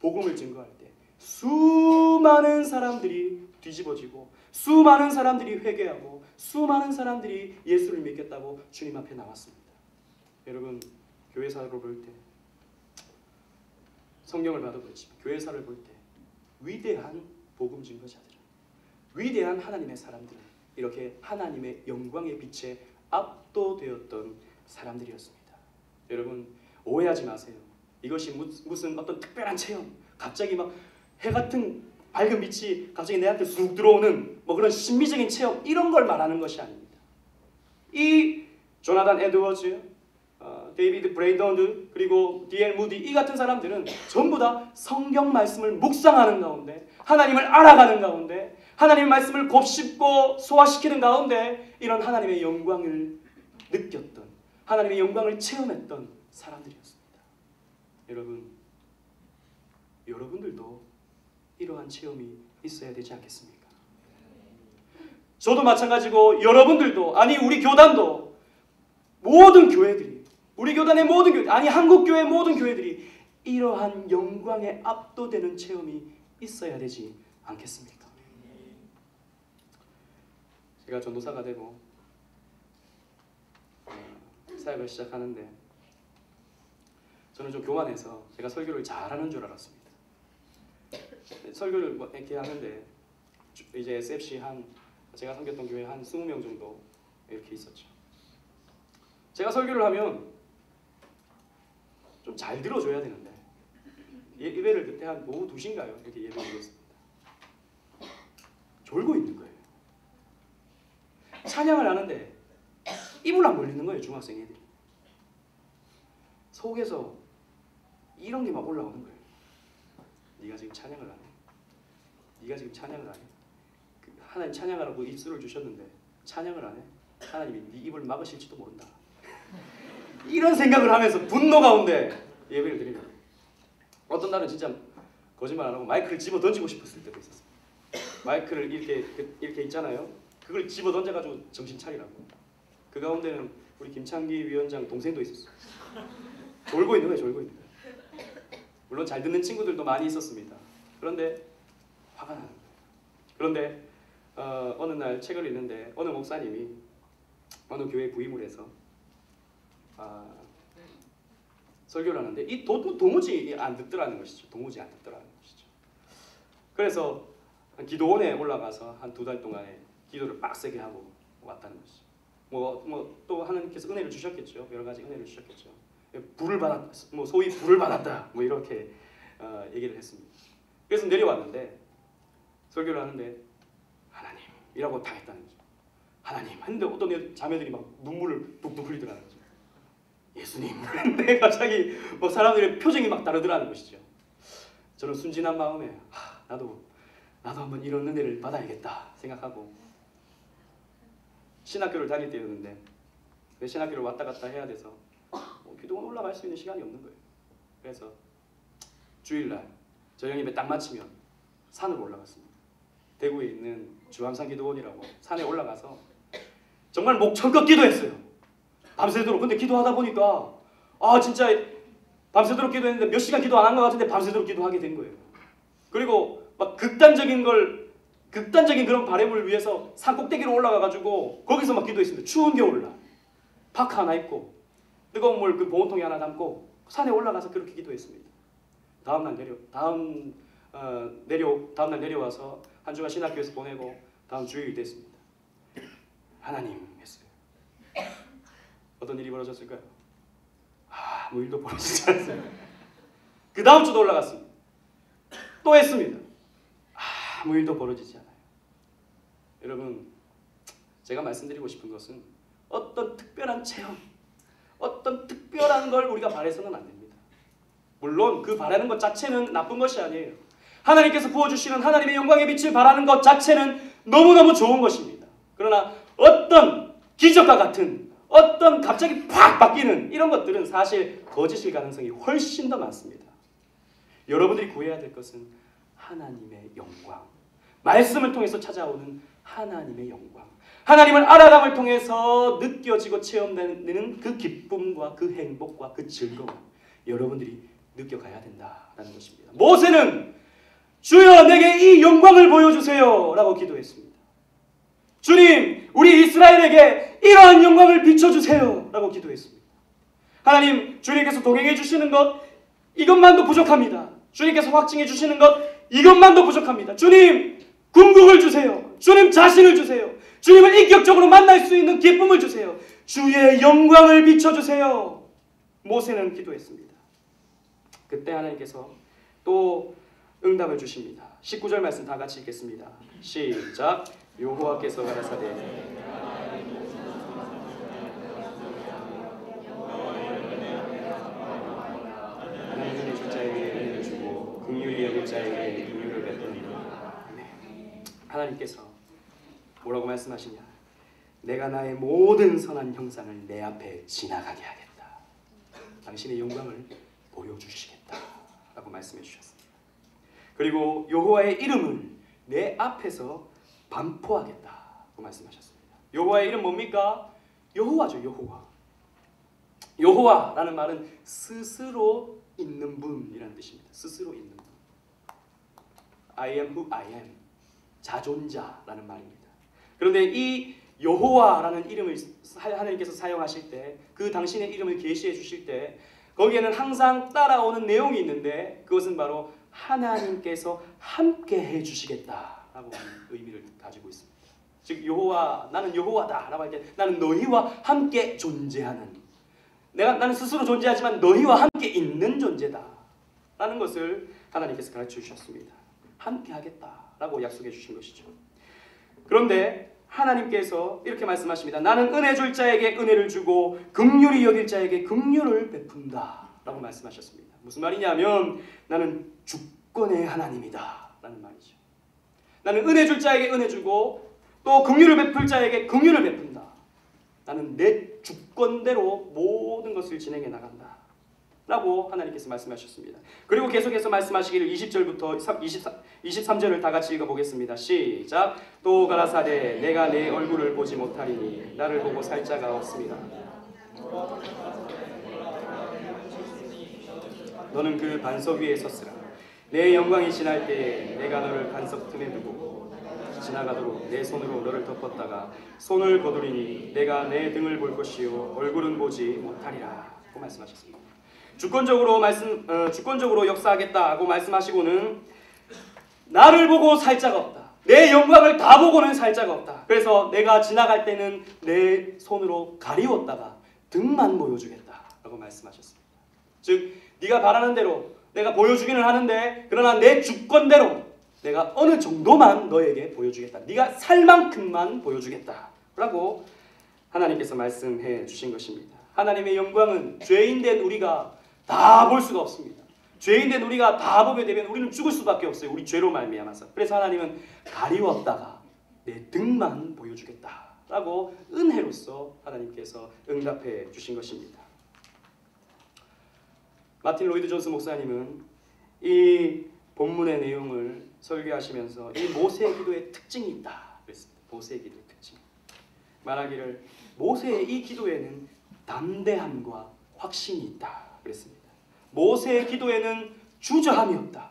복음을 증거할 때 수많은 사람들이 뒤집어지고 수많은 사람들이 회개하고 수많은 사람들이 예수를 믿겠다고 주님 앞에 나왔습니다. 여러분, 교회사를 볼 때 성경을 봐도 그렇지만 교회사를 볼 때 위대한 복음 증거자들은, 위대한 하나님의 사람들은 이렇게 하나님의 영광의 빛에 압도되었던 사람들이었습니다. 여러분, 오해하지 마세요. 이것이 무슨 어떤 특별한 체험, 갑자기 막 해 같은 밝은 빛이 갑자기 내한테 쑥 들어오는 뭐 그런 신비적인 체험, 이런 걸 말하는 것이 아닙니다. 이 조나단 에드워즈, 데이비드 브레이너드, 그리고 D.L. 무디, 이 같은 사람들은 전부 다 성경 말씀을 묵상하는 가운데, 하나님을 알아가는 가운데, 하나님의 말씀을 곱씹고 소화시키는 가운데 이런 하나님의 영광을 느꼈던, 하나님의 영광을 체험했던 사람들이었습니다. 여러분들도 이러한 체험이 있어야 되지 않겠습니까? 저도 마찬가지고 여러분들도, 아니 우리 교단도, 모든 교회들이, 우리 교단의 모든 교회, 아니 한국교회 모든 교회들이 이러한 영광에 압도되는 체험이 있어야 되지 않겠습니까? 제가 전도사가 되고 사역을 시작하는데 저는 좀 교만해서 제가 설교를 잘하는 줄 알았습니다. 설교를 이렇게 하는데 이제 SFC 제가 섬겼던 교회 한 20명 정도 이렇게 있었죠. 제가 설교를 하면 좀 잘 들어줘야 되는데 예배를 그때 한 오후 2시인가요? 이렇게 예배를 드렸습니다. 졸고 있는 거예요. 찬양을 하는데 입을 안 벌리는 거예요, 중학생 애들이. 속에서 이런 게 막 올라오는 거예요. 네가 지금 찬양을 안 해. 네가 지금 찬양을 안 해? 하나님 찬양하라고 입술을 주셨는데 찬양을 안 해? 하나님이 네 입을 막으실지도 모른다. 이런 생각을 하면서 분노 가운데 예배를 드립니다. 어떤 날은 진짜 거짓말 안 하고 마이크를 집어 던지고 싶었을 때도 있었어요. 마이크를 이렇게 있잖아요. 그걸 집어 던져가지고 정신 차리라고. 그 가운데는 우리 김창기 위원장 동생도 있었어요. 졸고 있는 거예요. 졸고 있는 거예요. 물론 잘 듣는 친구들도 많이 있었습니다. 그런데 화가 나는 거예요. 그런데 어느 날 책을 읽는데 어느 목사님이 어느 교회에 부임을 해서 설교를 하는데 이 도무지 안 듣더라는 것이죠. 도무지 안 듣더라는 것이죠. 그래서 기도원에 올라가서 한 2달 동안에 기도를 빡세게 하고 왔다는 것이죠. 또 하나님께서 은혜를 주셨겠죠. 여러 가지 은혜를 주셨겠죠. 불을 받았다. 소위 불을 받았다. 이렇게 얘기를 했습니다. 그래서 내려왔는데 설교를 하는데 하나님이라고 다 했다는 거죠. 하나님 했는데 어떤 자매들이 막 눈물을 뚝뚝 흘리더라는 거죠. 예수님. 근데 갑자기 사람들의 표정이 막 다르더라는 것이죠. 저는 순진한 마음에 나도 한번 이런 은혜를 받아야겠다 생각하고 신학교를 다닐 때였는데 그 신학교를 왔다 갔다 해야 돼서 기도원 올라갈 수 있는 시간이 없는 거예요. 그래서 주일날 저녁 예배 딱 마치면 산으로 올라갔습니다. 대구에 있는 주암산 기도원이라고 산에 올라가서 정말 목청껏 기도했어요. 밤새도록. 근데 기도하다 보니까 진짜 밤새도록 기도했는데 몇 시간 기도 안 한 것 같은데 밤새도록 기도하게 된 거예요. 그리고 막 극단적인 그런 바람을 위해서 산 꼭대기로 올라가가지고 거기서 막 기도했습니다. 추운 겨울날 파카 하나 입고 뜨거운 물 그 보온통에 하나 담고 산에 올라가서 그렇게 기도했습니다. 다음날 내려와서 한 주간 신학교에서 보내고 다음 주일이 됐습니다. 하나님 했어요. 어떤 일이 벌어졌을까요? 아무 일도 벌어지지 않았어요. 그 다음 주도 올라갔습니다. 또 했습니다. 아무 일도 벌어지지 않아요. 여러분, 제가 말씀드리고 싶은 것은 어떤 특별한 체험, 어떤 특별한 걸 우리가 바라서는 안 됩니다. 물론 그 바라는 것 자체는 나쁜 것이 아니에요. 하나님께서 부어주시는 하나님의 영광의 빛을 바라는 것 자체는 너무너무 좋은 것입니다. 그러나 어떤 기적과 같은 어떤 갑자기 팍 바뀌는 이런 것들은 사실 거짓일 가능성이 훨씬 더 많습니다. 여러분들이 구해야 될 것은 하나님의 영광, 말씀을 통해서 찾아오는 하나님의 영광, 하나님을 알아감을 통해서 느껴지고 체험되는 그 기쁨과 그 행복과 그 즐거움, 여러분들이 느껴가야 된다는 것입니다. 모세는 주여 내게 이 영광을 보여주세요 라고 기도했습니다. 주님 우리 이스라엘에게 이러한 영광을 비춰주세요 라고 기도했습니다. 하나님, 주님께서 동행해 주시는 것 이것만도 부족합니다. 주님께서 확증해 주시는 것 이것만도 부족합니다. 주님 궁극을 주세요. 주님 자신을 주세요. 주님을 인격적으로 만날 수 있는 기쁨을 주세요. 주의 영광을 비춰주세요. 모세는 기도했습니다. 그때 하나님께서 또 응답을 주십니다. 19절 말씀 다 같이 읽겠습니다. 시작. 여호와께서 가라사대 은혜를 줄 자에게 은혜를 주고 긍휼히 여길 자에게 긍휼을 베푸느니라. 하나님께서 뭐라고 말씀하시냐? 내가 나의 모든 선한 형상을 내 앞에 지나가게 하겠다. 당신의 영광을 보여주시겠다 라고 말씀해 주셨습니다. 그리고 여호와의 이름을 내 앞에서 반포하겠다고 말씀하셨습니다. 여호와의 이름 뭡니까? 여호와죠. 여호와. 여호와라는 말은 스스로 있는 분이라는 뜻입니다. 스스로 있는 분. I am who I am. 자존자라는 말입니다. 그런데 이 여호와라는 이름을 하나님께서 사용하실 때, 그 당신의 이름을 계시해 주실 때 거기에는 항상 따라오는 내용이 있는데 그것은 바로 하나님께서 함께 해주시겠다라고 하는 의미를 가지고 있습니다. 즉 여호와, 나는 여호와다라고 할 때 나는 너희와 함께 존재하는, 나는 스스로 존재하지만 너희와 함께 있는 존재다라는 것을 하나님께서 가르쳐 주셨습니다. 함께 하겠다라고 약속해 주신 것이죠. 그런데 하나님께서 이렇게 말씀하십니다. 나는 은혜 줄 자에게 은혜를 주고 긍휼히 여길 자에게 긍휼을 베푼다 라고 말씀하셨습니다. 무슨 말이냐면 나는 주권의 하나님이다 라는 말이죠. 나는 은혜 줄 자에게 은혜 주고 또 긍휼을 베풀 자에게 긍휼을 베푼다. 나는 내 주권대로 모든 것을 진행해 나간다. 라고 하나님께서 말씀하셨습니다. 그리고 계속해서 말씀하시기를 20절부터 23절을 다 같이 읽어보겠습니다. 시작. 또 가라사대 내가 내 얼굴을 보지 못하리니 나를 보고 살 자가 없습니다. 너는 그 반석 위에 섰으라. 내 영광이 지날 때에 내가 너를 반석 틈에 두고 지나가도록 내 손으로 너를 덮었다가 손을 거두리니 내가 내 등을 볼 것이요 얼굴은 보지 못하리라. 고 말씀하셨습니다. 주권적으로 역사하겠다고 말씀하시고는 나를 보고 살 자가 없다. 내 영광을 다 보고는 살 자가 없다. 그래서 내가 지나갈 때는 내 손으로 가리웠다가 등만 보여주겠다라고 말씀하셨습니다. 즉 네가 바라는 대로 내가 보여주기는 하는데 그러나 내 주권대로 내가 어느 정도만 너에게 보여주겠다. 네가 살 만큼만 보여주겠다라고 하나님께서 말씀해 주신 것입니다. 하나님의 영광은 죄인된 우리가 다 볼 수가 없습니다. 죄인된 우리가 다 보게 되면 우리는 죽을 수밖에 없어요. 우리 죄로 말미암아서. 그래서 하나님은 가리웠다가 내 등만 보여주겠다라고 은혜로서 하나님께서 응답해 주신 것입니다. 마틴 로이드 존스 목사님은 이 본문의 내용을 설교하시면서 이 모세의 기도의 특징이 있다 그랬습니다. 모세의 기도의 특징. 말하기를 모세의 이 기도에는 담대함과 확신이 있다 그랬습니다. 모세의 기도에는 주저함이 없다.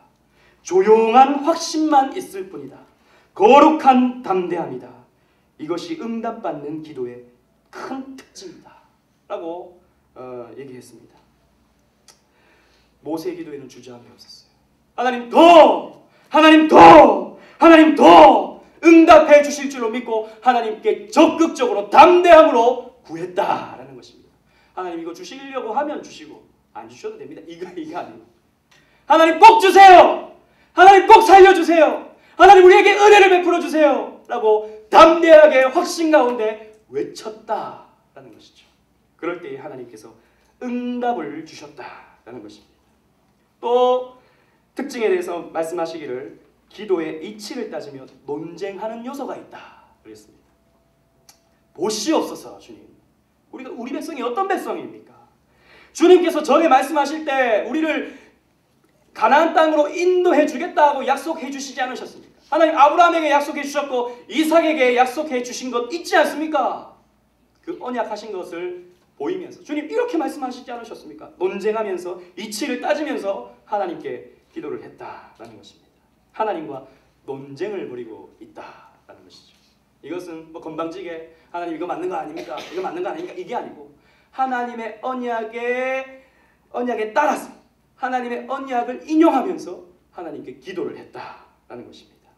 조용한 확신만 있을 뿐이다. 거룩한 담대함이다. 이것이 응답받는 기도의 큰 특징이다 라고 얘기했습니다. 모세의 기도에는 주저함이 없었어요. 하나님 더! 하나님 더! 하나님 더! 응답해 주실 줄로 믿고 하나님께 적극적으로 담대함으로 구했다라는 것입니다. 하나님 이거 주시려고 하면 주시고 안 주셔도 됩니다. 이거 아니고 하나님 꼭 주세요. 하나님 꼭 살려주세요. 하나님 우리에게 은혜를 베풀어 주세요. 라고 담대하게 확신 가운데 외쳤다라는 것이죠. 그럴 때 하나님께서 응답을 주셨다라는 것입니다. 또 특징에 대해서 말씀하시기를 기도의 이치를 따지며 논쟁하는 요소가 있다 그랬습니다. 보시옵소서 주님. 우리 백성이 어떤 백성입니까? 주님께서 전에 말씀하실 때 우리를 가나안 땅으로 인도해 주겠다고 약속해 주시지 않으셨습니까? 하나님 아브라함에게 약속해 주셨고 이삭에게 약속해 주신 것 있지 않습니까? 그 언약하신 것을 보이면서 주님 이렇게 말씀하시지 않으셨습니까? 논쟁하면서 이치를 따지면서 하나님께 기도를 했다라는 것입니다. 하나님과 논쟁을 벌이고 있다라는 것이죠. 이것은 뭐 건방지게 하나님 이거 맞는 거 아닙니까? 이거 맞는 거 아닙니까? 이게 아니고 하나님의 언약에 따라서 하나님의 언약을 인용하면서 하나님께 기도를 했다라는 것입니다.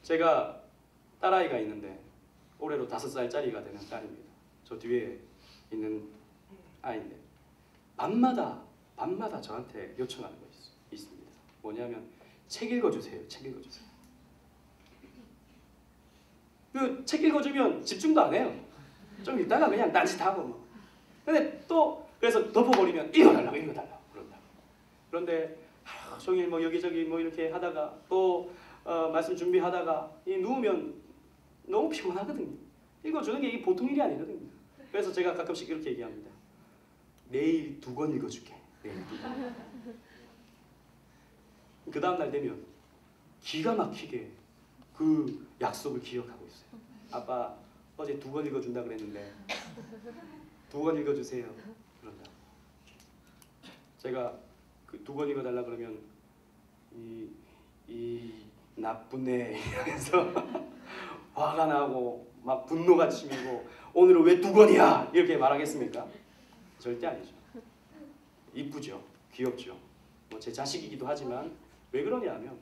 제가 딸아이가 있는데 올해로 5살짜리가 되는 딸입니다. 저 뒤에 있는 아이인데 밤마다 저한테 요청하는 거 있습니다. 뭐냐면 책 읽어주세요. 책 읽어주세요. 그 책 읽어주면 집중도 안 해요. 좀 읽다가 그냥 딴짓하고 뭐. 근데 또 그래서 덮어버리면 읽어달라고 그런다. 그런데 하루 종일 뭐 여기저기 뭐 이렇게 하다가 또 말씀 준비하다가 누우면 너무 피곤하거든요. 읽어주는 게 이게 보통 일이 아니거든요. 그래서 제가 가끔씩 이렇게 얘기합니다. 내일 2권 읽어줄게. 내일 2권. 그 다음날 되면 기가 막히게 그 약속을 기억하고 있어요. 아빠 어제 2권 읽어준다 그랬는데 2권 읽어주세요. 그런다. 제가 그 2권 읽어달라 그러면 이 나쁜 애 이러면서 화가 나고 막 분노가 치밀고 오늘은 왜 2권이야 이렇게 말하겠습니까? 절대 아니죠. 이쁘죠. 귀엽죠. 뭐 제 자식이기도 하지만 왜 그러냐 하면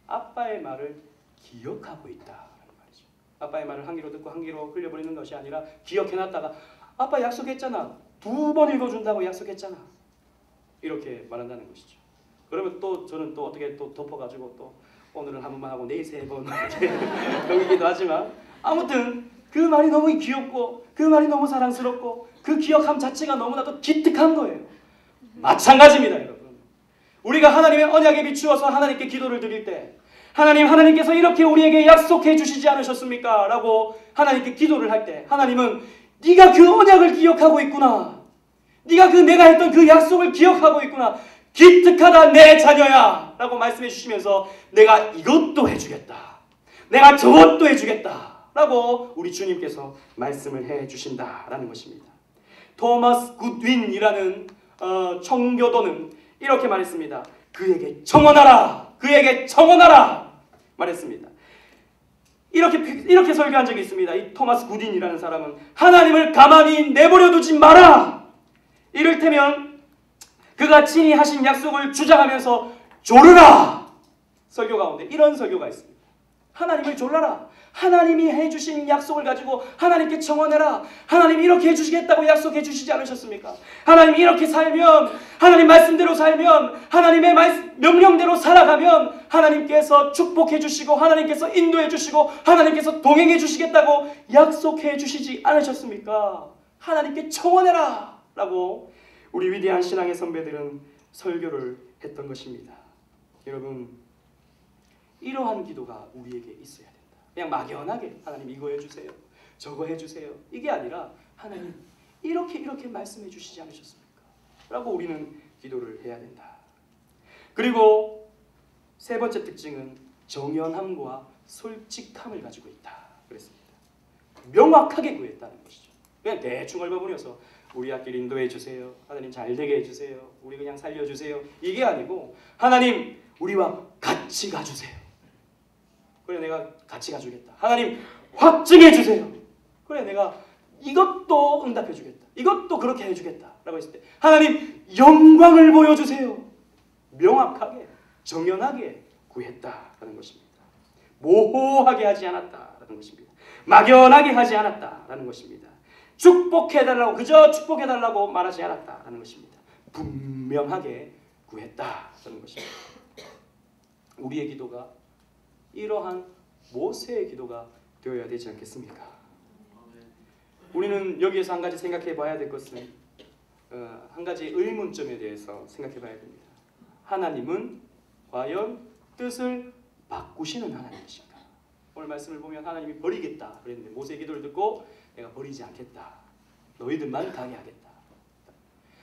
아빠의 말을 기억하고 있다라는 말이죠. 아빠의 말을 한 귀로 듣고 한 귀로 흘려버리는 것이 아니라 기억해놨다가 아빠 약속했잖아. 2번 읽어준다고 약속했잖아. 이렇게 말한다는 것이죠. 그러면 또 저는 또 어떻게 또 덮어가지고 또 오늘은 한 번만 하고 내일 3번 이렇게 넘기기도 하지만 아무튼 그 말이 너무 귀엽고 그 말이 너무 사랑스럽고 그 기억함 자체가 너무나도 기특한 거예요. 마찬가지입니다, 여러분. 우리가 하나님의 언약에 비추어서 하나님께 기도를 드릴 때 하나님께서 이렇게 우리에게 약속해 주시지 않으셨습니까? 라고 하나님께 기도를 할 때 하나님은 네가 그 언약을 기억하고 있구나. 네가 내가 했던 그 약속을 기억하고 있구나. 기특하다 내 자녀야 라고 말씀해 주시면서 내가 이것도 해주겠다. 내가 저것도 해주겠다 라고 우리 주님께서 말씀을 해 주신다라는 것입니다. 토마스 굿윈이라는 청교도는 이렇게 말했습니다. 그에게 청원하라. 그에게 청원하라 말했습니다. 이렇게 설교한 적이 있습니다. 이 토마스 굿윈이라는 사람은 하나님을 가만히 내버려 두지 마라. 이를테면 그가 친히 하신 약속을 주장하면서 졸으라. 설교 가운데 이런 설교가 있습니다. 하나님을 졸라라. 하나님이 해주신 약속을 가지고 하나님께 청원해라. 하나님이 이렇게 해주시겠다고 약속해 주시지 않으셨습니까? 하나님이 이렇게 살면, 하나님 말씀대로 살면, 하나님의 명령대로 살아가면 하나님께서 축복해 주시고 하나님께서 인도해 주시고 하나님께서 동행해 주시겠다고 약속해 주시지 않으셨습니까? 하나님께 청원해라 라고 우리 위대한 신앙의 선배들은 설교를 했던 것입니다. 여러분, 이러한 기도가 우리에게 있어야 된다. 그냥 막연하게 하나님 이거 해주세요, 저거 해주세요, 이게 아니라 하나님 이렇게 말씀해 주시지 않으셨습니까? 라고 우리는 기도를 해야 된다. 그리고 세 번째 특징은 정연함과 솔직함을 가지고 있다 그랬습니다. 명확하게 구했다는 것이죠. 그냥 대충 얼버무려서 우리 앞길 인도해 주세요, 하나님 잘 되게 해주세요, 우리 그냥 살려주세요, 이게 아니고 하나님 우리와 같이 가주세요. 그래 내가 같이 가주겠다. 하나님 확증해 주세요. 그래 내가 이것도 응답해 주겠다. 이것도 그렇게 해주겠다 라고 했을 때 하나님 영광을 보여주세요. 명확하게 정연하게 구했다라는 것입니다. 모호하게 하지 않았다라는 것입니다. 막연하게 하지 않았다라는 것입니다. 축복해달라고 그저 축복해달라고 말하지 않았다라는 것입니다. 분명하게 구했다라는 것입니다. 우리의 기도가 이러한 모세의 기도가 되어야 되지 않겠습니까? 우리는 여기에서 한 가지 생각해 봐야 될 것은 한 가지 의문점에 대해서 생각해 봐야 됩니다. 하나님은 과연 뜻을 바꾸시는 하나님이신가? 오늘 말씀을 보면 하나님이 버리겠다 그랬는데 모세의 기도를 듣고 내가 버리지 않겠다. 너희들만 가게 하겠다.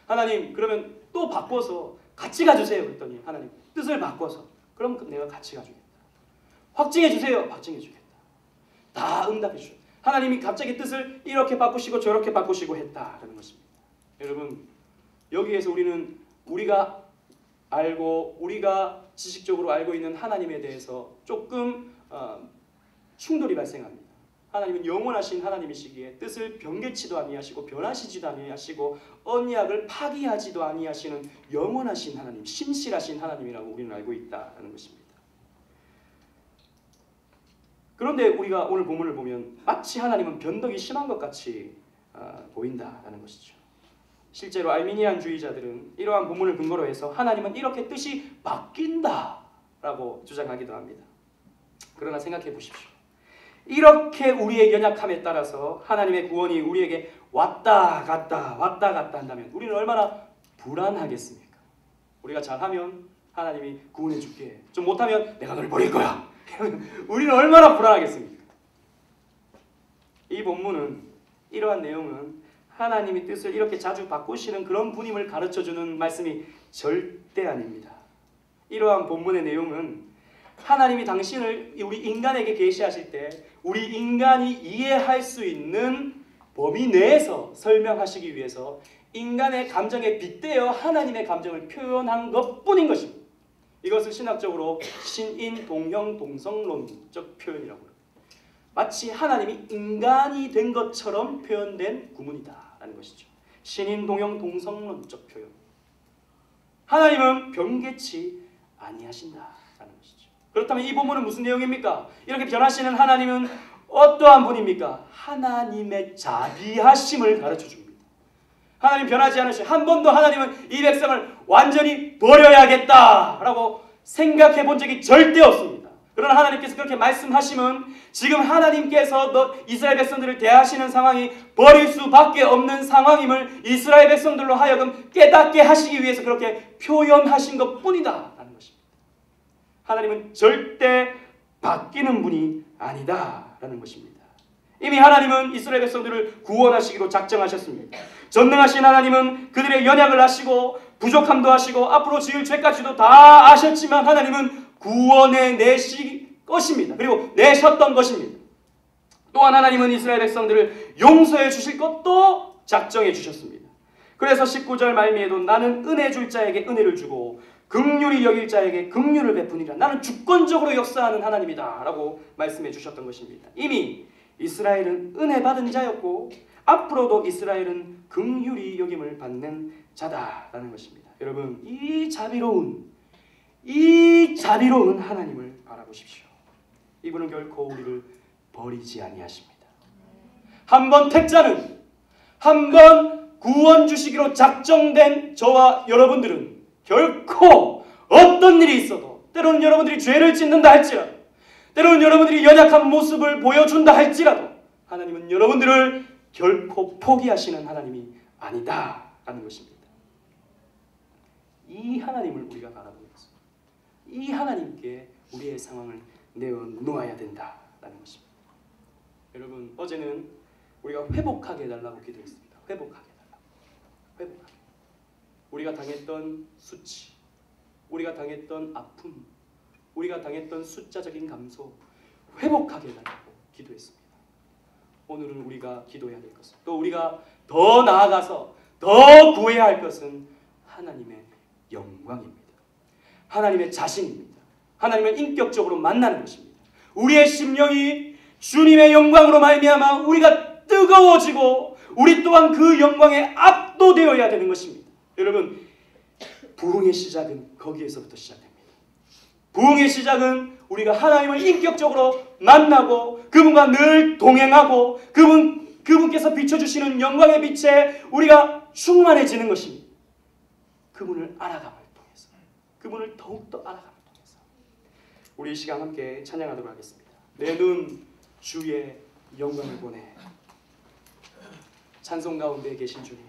하나님 그러면 또 바꿔서 같이 가주세요 그랬더니 하나님 뜻을 바꿔서 그럼 내가 같이 가주겠다. 확증해 주세요. 확증해 주겠다. 다 응답해 주셔. 하나님이 갑자기 뜻을 이렇게 바꾸시고 저렇게 바꾸시고 했다라는 것입니다. 여러분 여기에서 우리가 알고 우리가 지식적으로 알고 있는 하나님에 대해서 조금 충돌이 발생합니다. 하나님은 영원하신 하나님이시기에 뜻을 변개치도 아니하시고 변하시지도 아니하시고 언약을 파기하지도 아니하시는 영원하신 하나님, 신실하신 하나님이라고 우리는 알고 있다는 것입니다. 그런데 우리가 오늘 본문을 보면 마치 하나님은 변덕이 심한 것 같이 보인다라는 것이죠. 실제로 알미니안주의자들은 이러한 본문을 근거로 해서 하나님은 이렇게 뜻이 바뀐다라고 주장하기도 합니다. 그러나 생각해 보십시오. 이렇게 우리의 연약함에 따라서 하나님의 구원이 우리에게 왔다 갔다 한다면 우리는 얼마나 불안하겠습니까? 우리가 잘하면 하나님이 구원해 줄게, 좀 못하면 내가 너를 버릴 거야. 우리는 얼마나 불안하겠습니까? 이 본문은 이러한 내용은 하나님이 뜻을 이렇게 자주 바꾸시는 그런 분임을 가르쳐주는 말씀이 절대 아닙니다. 이러한 본문의 내용은 하나님이 당신을 우리 인간에게 계시하실 때 우리 인간이 이해할 수 있는 범위 내에서 설명하시기 위해서 인간의 감정에 빗대어 하나님의 감정을 표현한 것뿐인 것입니다. 이것을 신학적으로 신인 동형 동성론적 표현이라고 합니다. 마치 하나님이 인간이 된 것처럼 표현된 구문이다라는 것이죠. 신인 동형 동성론적 표현. 하나님은 변개치 아니하신다라는 것이죠. 그렇다면 이 본문은 무슨 내용입니까? 이렇게 변하시는 하나님은 어떠한 분입니까? 하나님의 자비하심을 가르쳐 줍니다. 하나님 변하지 않으시고 한 번도 하나님은 이 백성을 완전히 버려야겠다라고 생각해 본 적이 절대 없습니다. 그러나 하나님께서 그렇게 말씀하시면 지금 하나님께서 이스라엘 백성들을 대하시는 상황이 버릴 수밖에 없는 상황임을 이스라엘 백성들로 하여금 깨닫게 하시기 위해서 그렇게 표현하신 것뿐이다 라는 것입니다. 하나님은 절대 바뀌는 분이 아니다 라는 것입니다. 이미 하나님은 이스라엘 백성들을 구원하시기로 작정하셨습니다. 전능하신 하나님은 그들의 연약을 아시고 부족함도 아시고 앞으로 지을 죄까지도 다 아셨지만 하나님은 구원해 내실 것입니다. 그리고 내셨던 것입니다. 또한 하나님은 이스라엘 백성들을 용서해 주실 것도 작정해 주셨습니다. 그래서 19절 말미에도 나는 은혜 줄 자에게 은혜를 주고 긍휼히 여길 자에게 긍휼을 베푸니라. 나는 주권적으로 역사하는 하나님이다 라고 말씀해 주셨던 것입니다. 이미 이스라엘은 은혜 받은 자였고 앞으로도 이스라엘은 긍휼히 여김을 받는 자다라는 것입니다. 여러분, 이 자비로운 하나님을 바라보십시오. 이분은 결코 우리를 버리지 아니하십니다. 한번 택자는, 한번 구원 주시기로 작정된 저와 여러분들은 결코 어떤 일이 있어도, 때로는 여러분들이 죄를 짓는다 할지라도, 때로는 여러분들이 연약한 모습을 보여준다 할지라도 하나님은 여러분들을 결코 포기하시는 하나님이 아니다라는 것입니다. 이 하나님을 우리가 바라보면서 이 하나님께 우리의 상황을 내어놓아야 된다라는 것입니다. 여러분, 어제는 우리가 회복하게 해달라고 기도했습니다. 회복하게 해달라고. 회복하게. 우리가 당했던 수치, 우리가 당했던 아픔, 우리가 당했던 숫자적인 감소, 회복하게 해달라고 기도했습니다. 오늘은 우리가 기도해야 될 것은, 또 우리가 더 나아가서 더 구해야 할 것은 하나님의 영광입니다. 하나님의 자신입니다. 하나님을 인격적으로 만나는 것입니다. 우리의 심령이 주님의 영광으로 말미암아 우리가 뜨거워지고 우리 또한 그 영광에 압도되어야 되는 것입니다. 여러분, 부흥의 시작은 거기에서부터 시작됩니다. 부흥의 시작은 우리가 하나님을 인격적으로 만나고 그분과 늘 동행하고 그분께서 비춰주시는 영광의 빛에 우리가 충만해지는 것입니다. 그분을 알아감을 통해서, 그분을 더욱더 알아감을 통해서 우리 이 시간 함께 찬양하도록 하겠습니다. 내 눈 주의 영광을 보내. 찬송 가운데 계신 주님,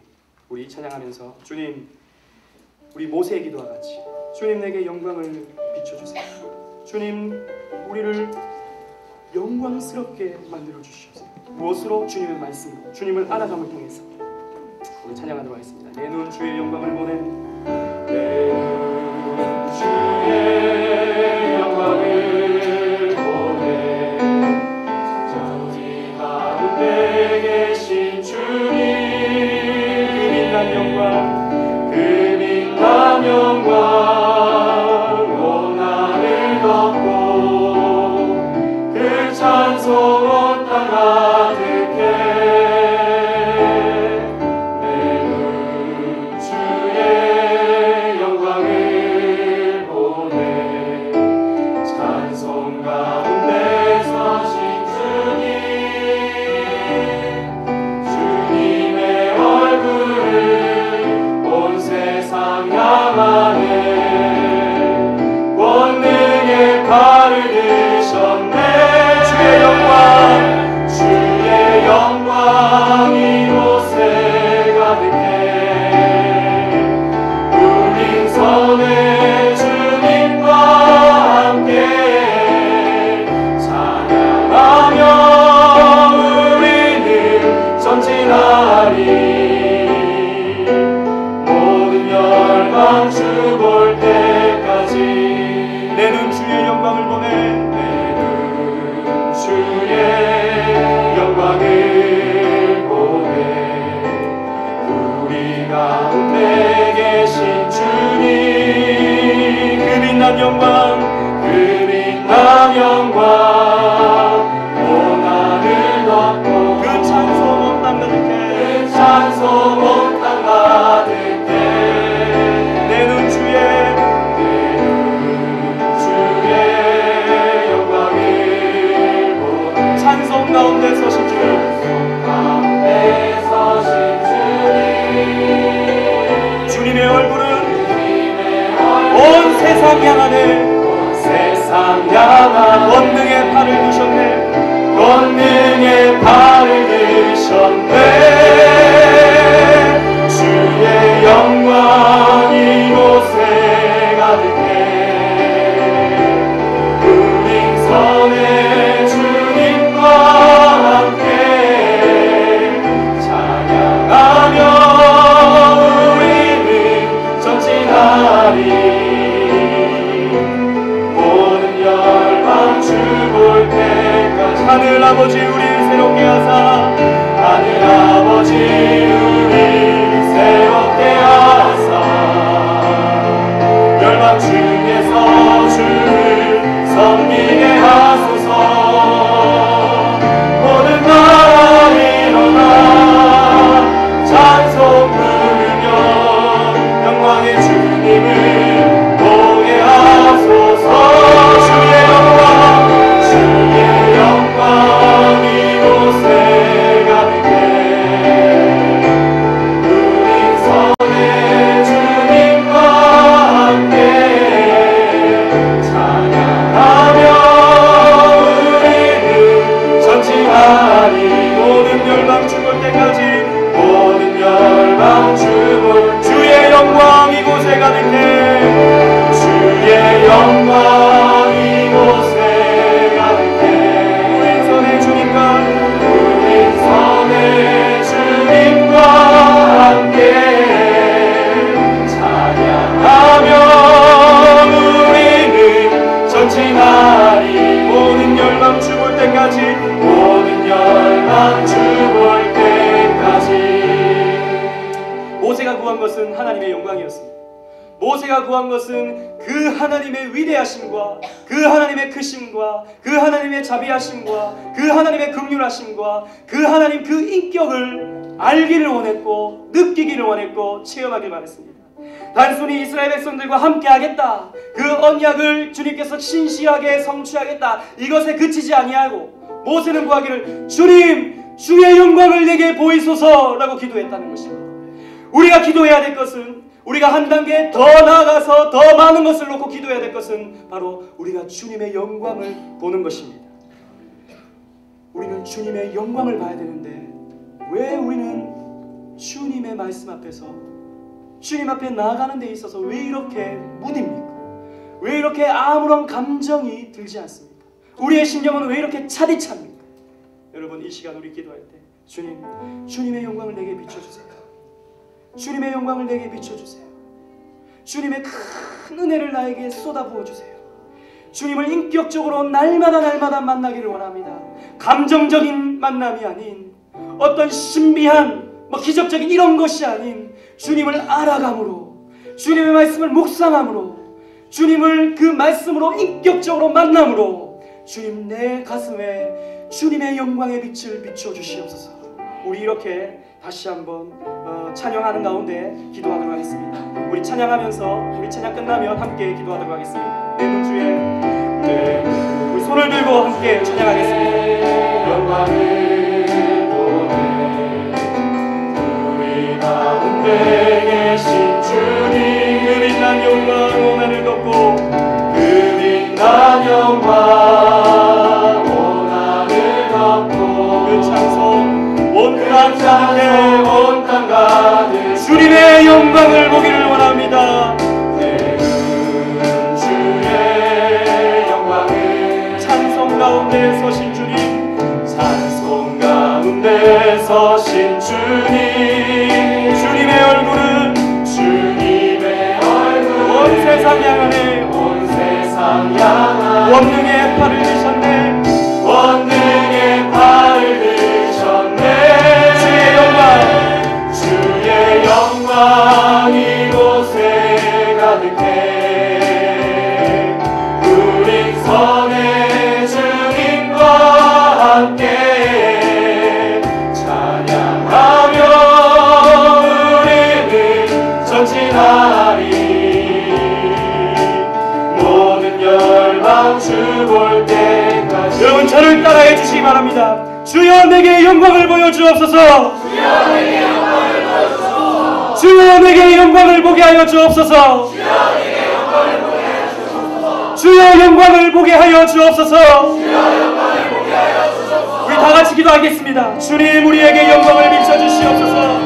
우리 찬양하면서 주님, 우리 모세의 기도와 같이 주님 내게 영광을 비춰주세요. 주님, 우리를 영광스럽게 만들어 주시옵소서. 무엇으로? 주님의 말씀으로, 주님을 알아감을 통해서 우리 찬양하도록 하겠습니다. 내 눈 주의 영광을 보내. 내 눈 주의 영광을 보내. 저기 가운데 계신 주님, 그 빛난 영광, 그 빛난 영광 나를 덮고 그 찬송 온 땅 가득해. 내 눈 주의 영광을 보내. 찬송 가운데 서신 주님의 얼굴을 온 세상 향하네. 권능의 발을 드셨네. 주의 영광, 주의 영광 이곳에 가득해. 우린 선의 주님과 함께 찬양하며 우리는 전진하리. 모든 열방 주 볼 때까지. 내 눈 주의 영광을 보내. 내 눈 주의 영광을 보내. 우리 가운데 계신 주님, 그 빛난 영광, 그 빛난 영광 온 하늘 덮고 그 찬송 온 땅 가득해. 그 찬송 온 땅 가득해. 내 눈 주의 찬송 가운데 서신 주님, 주님의 얼굴은 온 세상 향하네. 온 세상 세상 향한 권능의 팔을 드셨네. 권능의 팔을 드셨네. 주의 영광 이곳에 가득해. 우링선의 주님과 함께 찬양하며 우리는 전진하리. 모든 열방 주 볼 때까지 하늘 아버지 우리 새롭게 하사 하늘 아버지 우리 새롭게 하사 열방 중에서 주를 섬기게 하소서. 모든 나라 일어나 찬송 부르며 영광의 주님을 보게 하소서. 주의 영광 이곳에 가득해. 우린선의 주님과 함께 찬양하며 우리는 전진하리. 모든 열방 죽을 때까지 모든 열방 죽을 주의 영광 이곳에 가득해. 주의 영광 이곳에 가득해. 우린선의 주님과 함께 찬양하며 우리는 전진하리. 모든 열방 죽을 때까지 모든 열방 죽을 때까지. 모세가 구한 것은 하나님의 영광이었습니다. 모세가 구한 것은 그 하나님의 위대하심과 그 하나님의 크심과 그 하나님의 자비하심과 그 하나님의 긍휼하심과 그 하나님 그 인격을 알기를 원했고 느끼기를 원했고 체험하길 바랬습니다. 단순히 이스라엘 백성들과 함께 하겠다, 그 언약을 주님께서 신실하게 성취하겠다, 이것에 그치지 아니하고 모세는 구하기를 주님 주의 영광을 내게 보이소서 라고 기도했다는 것입니다. 우리가 기도해야 될 것은, 우리가 한 단계 더 나아가서 더 많은 것을 놓고 기도해야 될 것은 바로 우리가 주님의 영광을 보는 것입니다. 우리는 주님의 영광을 봐야 되는데 왜 우리는 주님의 말씀 앞에서 주님 앞에 나아가는 데 있어서 왜 이렇게 무딥니까? 왜 이렇게 아무런 감정이 들지 않습니까? 우리의 심령은 왜 이렇게 차디찹니까? 여러분, 이 시간 우리 기도할 때 주님, 주님의 영광을 내게 비춰주세요. 주님의 영광을 내게 비춰주세요. 주님의 큰 은혜를 나에게 쏟아부어주세요. 주님을 인격적으로 날마다 만나기를 원합니다. 감정적인 만남이 아닌, 어떤 신비한 기적적인 이런 것이 아닌, 주님을 알아감으로, 주님의 말씀을 묵상함으로, 주님을 그 말씀으로 인격적으로 만남으로 주님 내 가슴에 주님의 영광의 빛을 비춰주시옵소서. 우리 이렇게 다시 한번 찬양하는 가운데 기도하도록 하겠습니다. 우리 찬양하면서, 우리 찬양 끝나면 함께 기도하도록 하겠습니다. 내 눈 주에, 우리 손을 들고 함께 찬양하겠습니다. 영광을 보내 우리 가운데 계신 주님, 그 빛난 영광 오늘을 덮고, 그 빛난 영광 오늘을 덮고, 그 찬송 온 땅 가득 주님의 영광을 보기를 원합니다. 내 주의 영광을, 찬송 가운데 서신 주님, 찬송 가운데 서신 주님, 주님의 얼굴은, 주님의 얼굴은 온 세상 향하네, 온 세상 향하네. 원능의 팔을 드셨네, 원능의 팔을 드셨네. 주의 영광 이곳에 가득해. 우린 선의 주님과 함께 찬양하며 우리는 전진하리. 모든 열방 주 볼 때까지. 여러분, 저를 따라해 주시기 바랍니다. 주여 내게 영광을 보여주옵소서. 주여 내게 영광을 보여주옵소서. 주여 내게 영광을 보게 하여 주옵소서. 주여 내게 영광을 보게 하여 주옵소서. 주여 영광을 보게 하여 주옵소서. 우리 다 같이 기도하겠습니다. 주님 우리에게 영광을 비춰주시옵소서.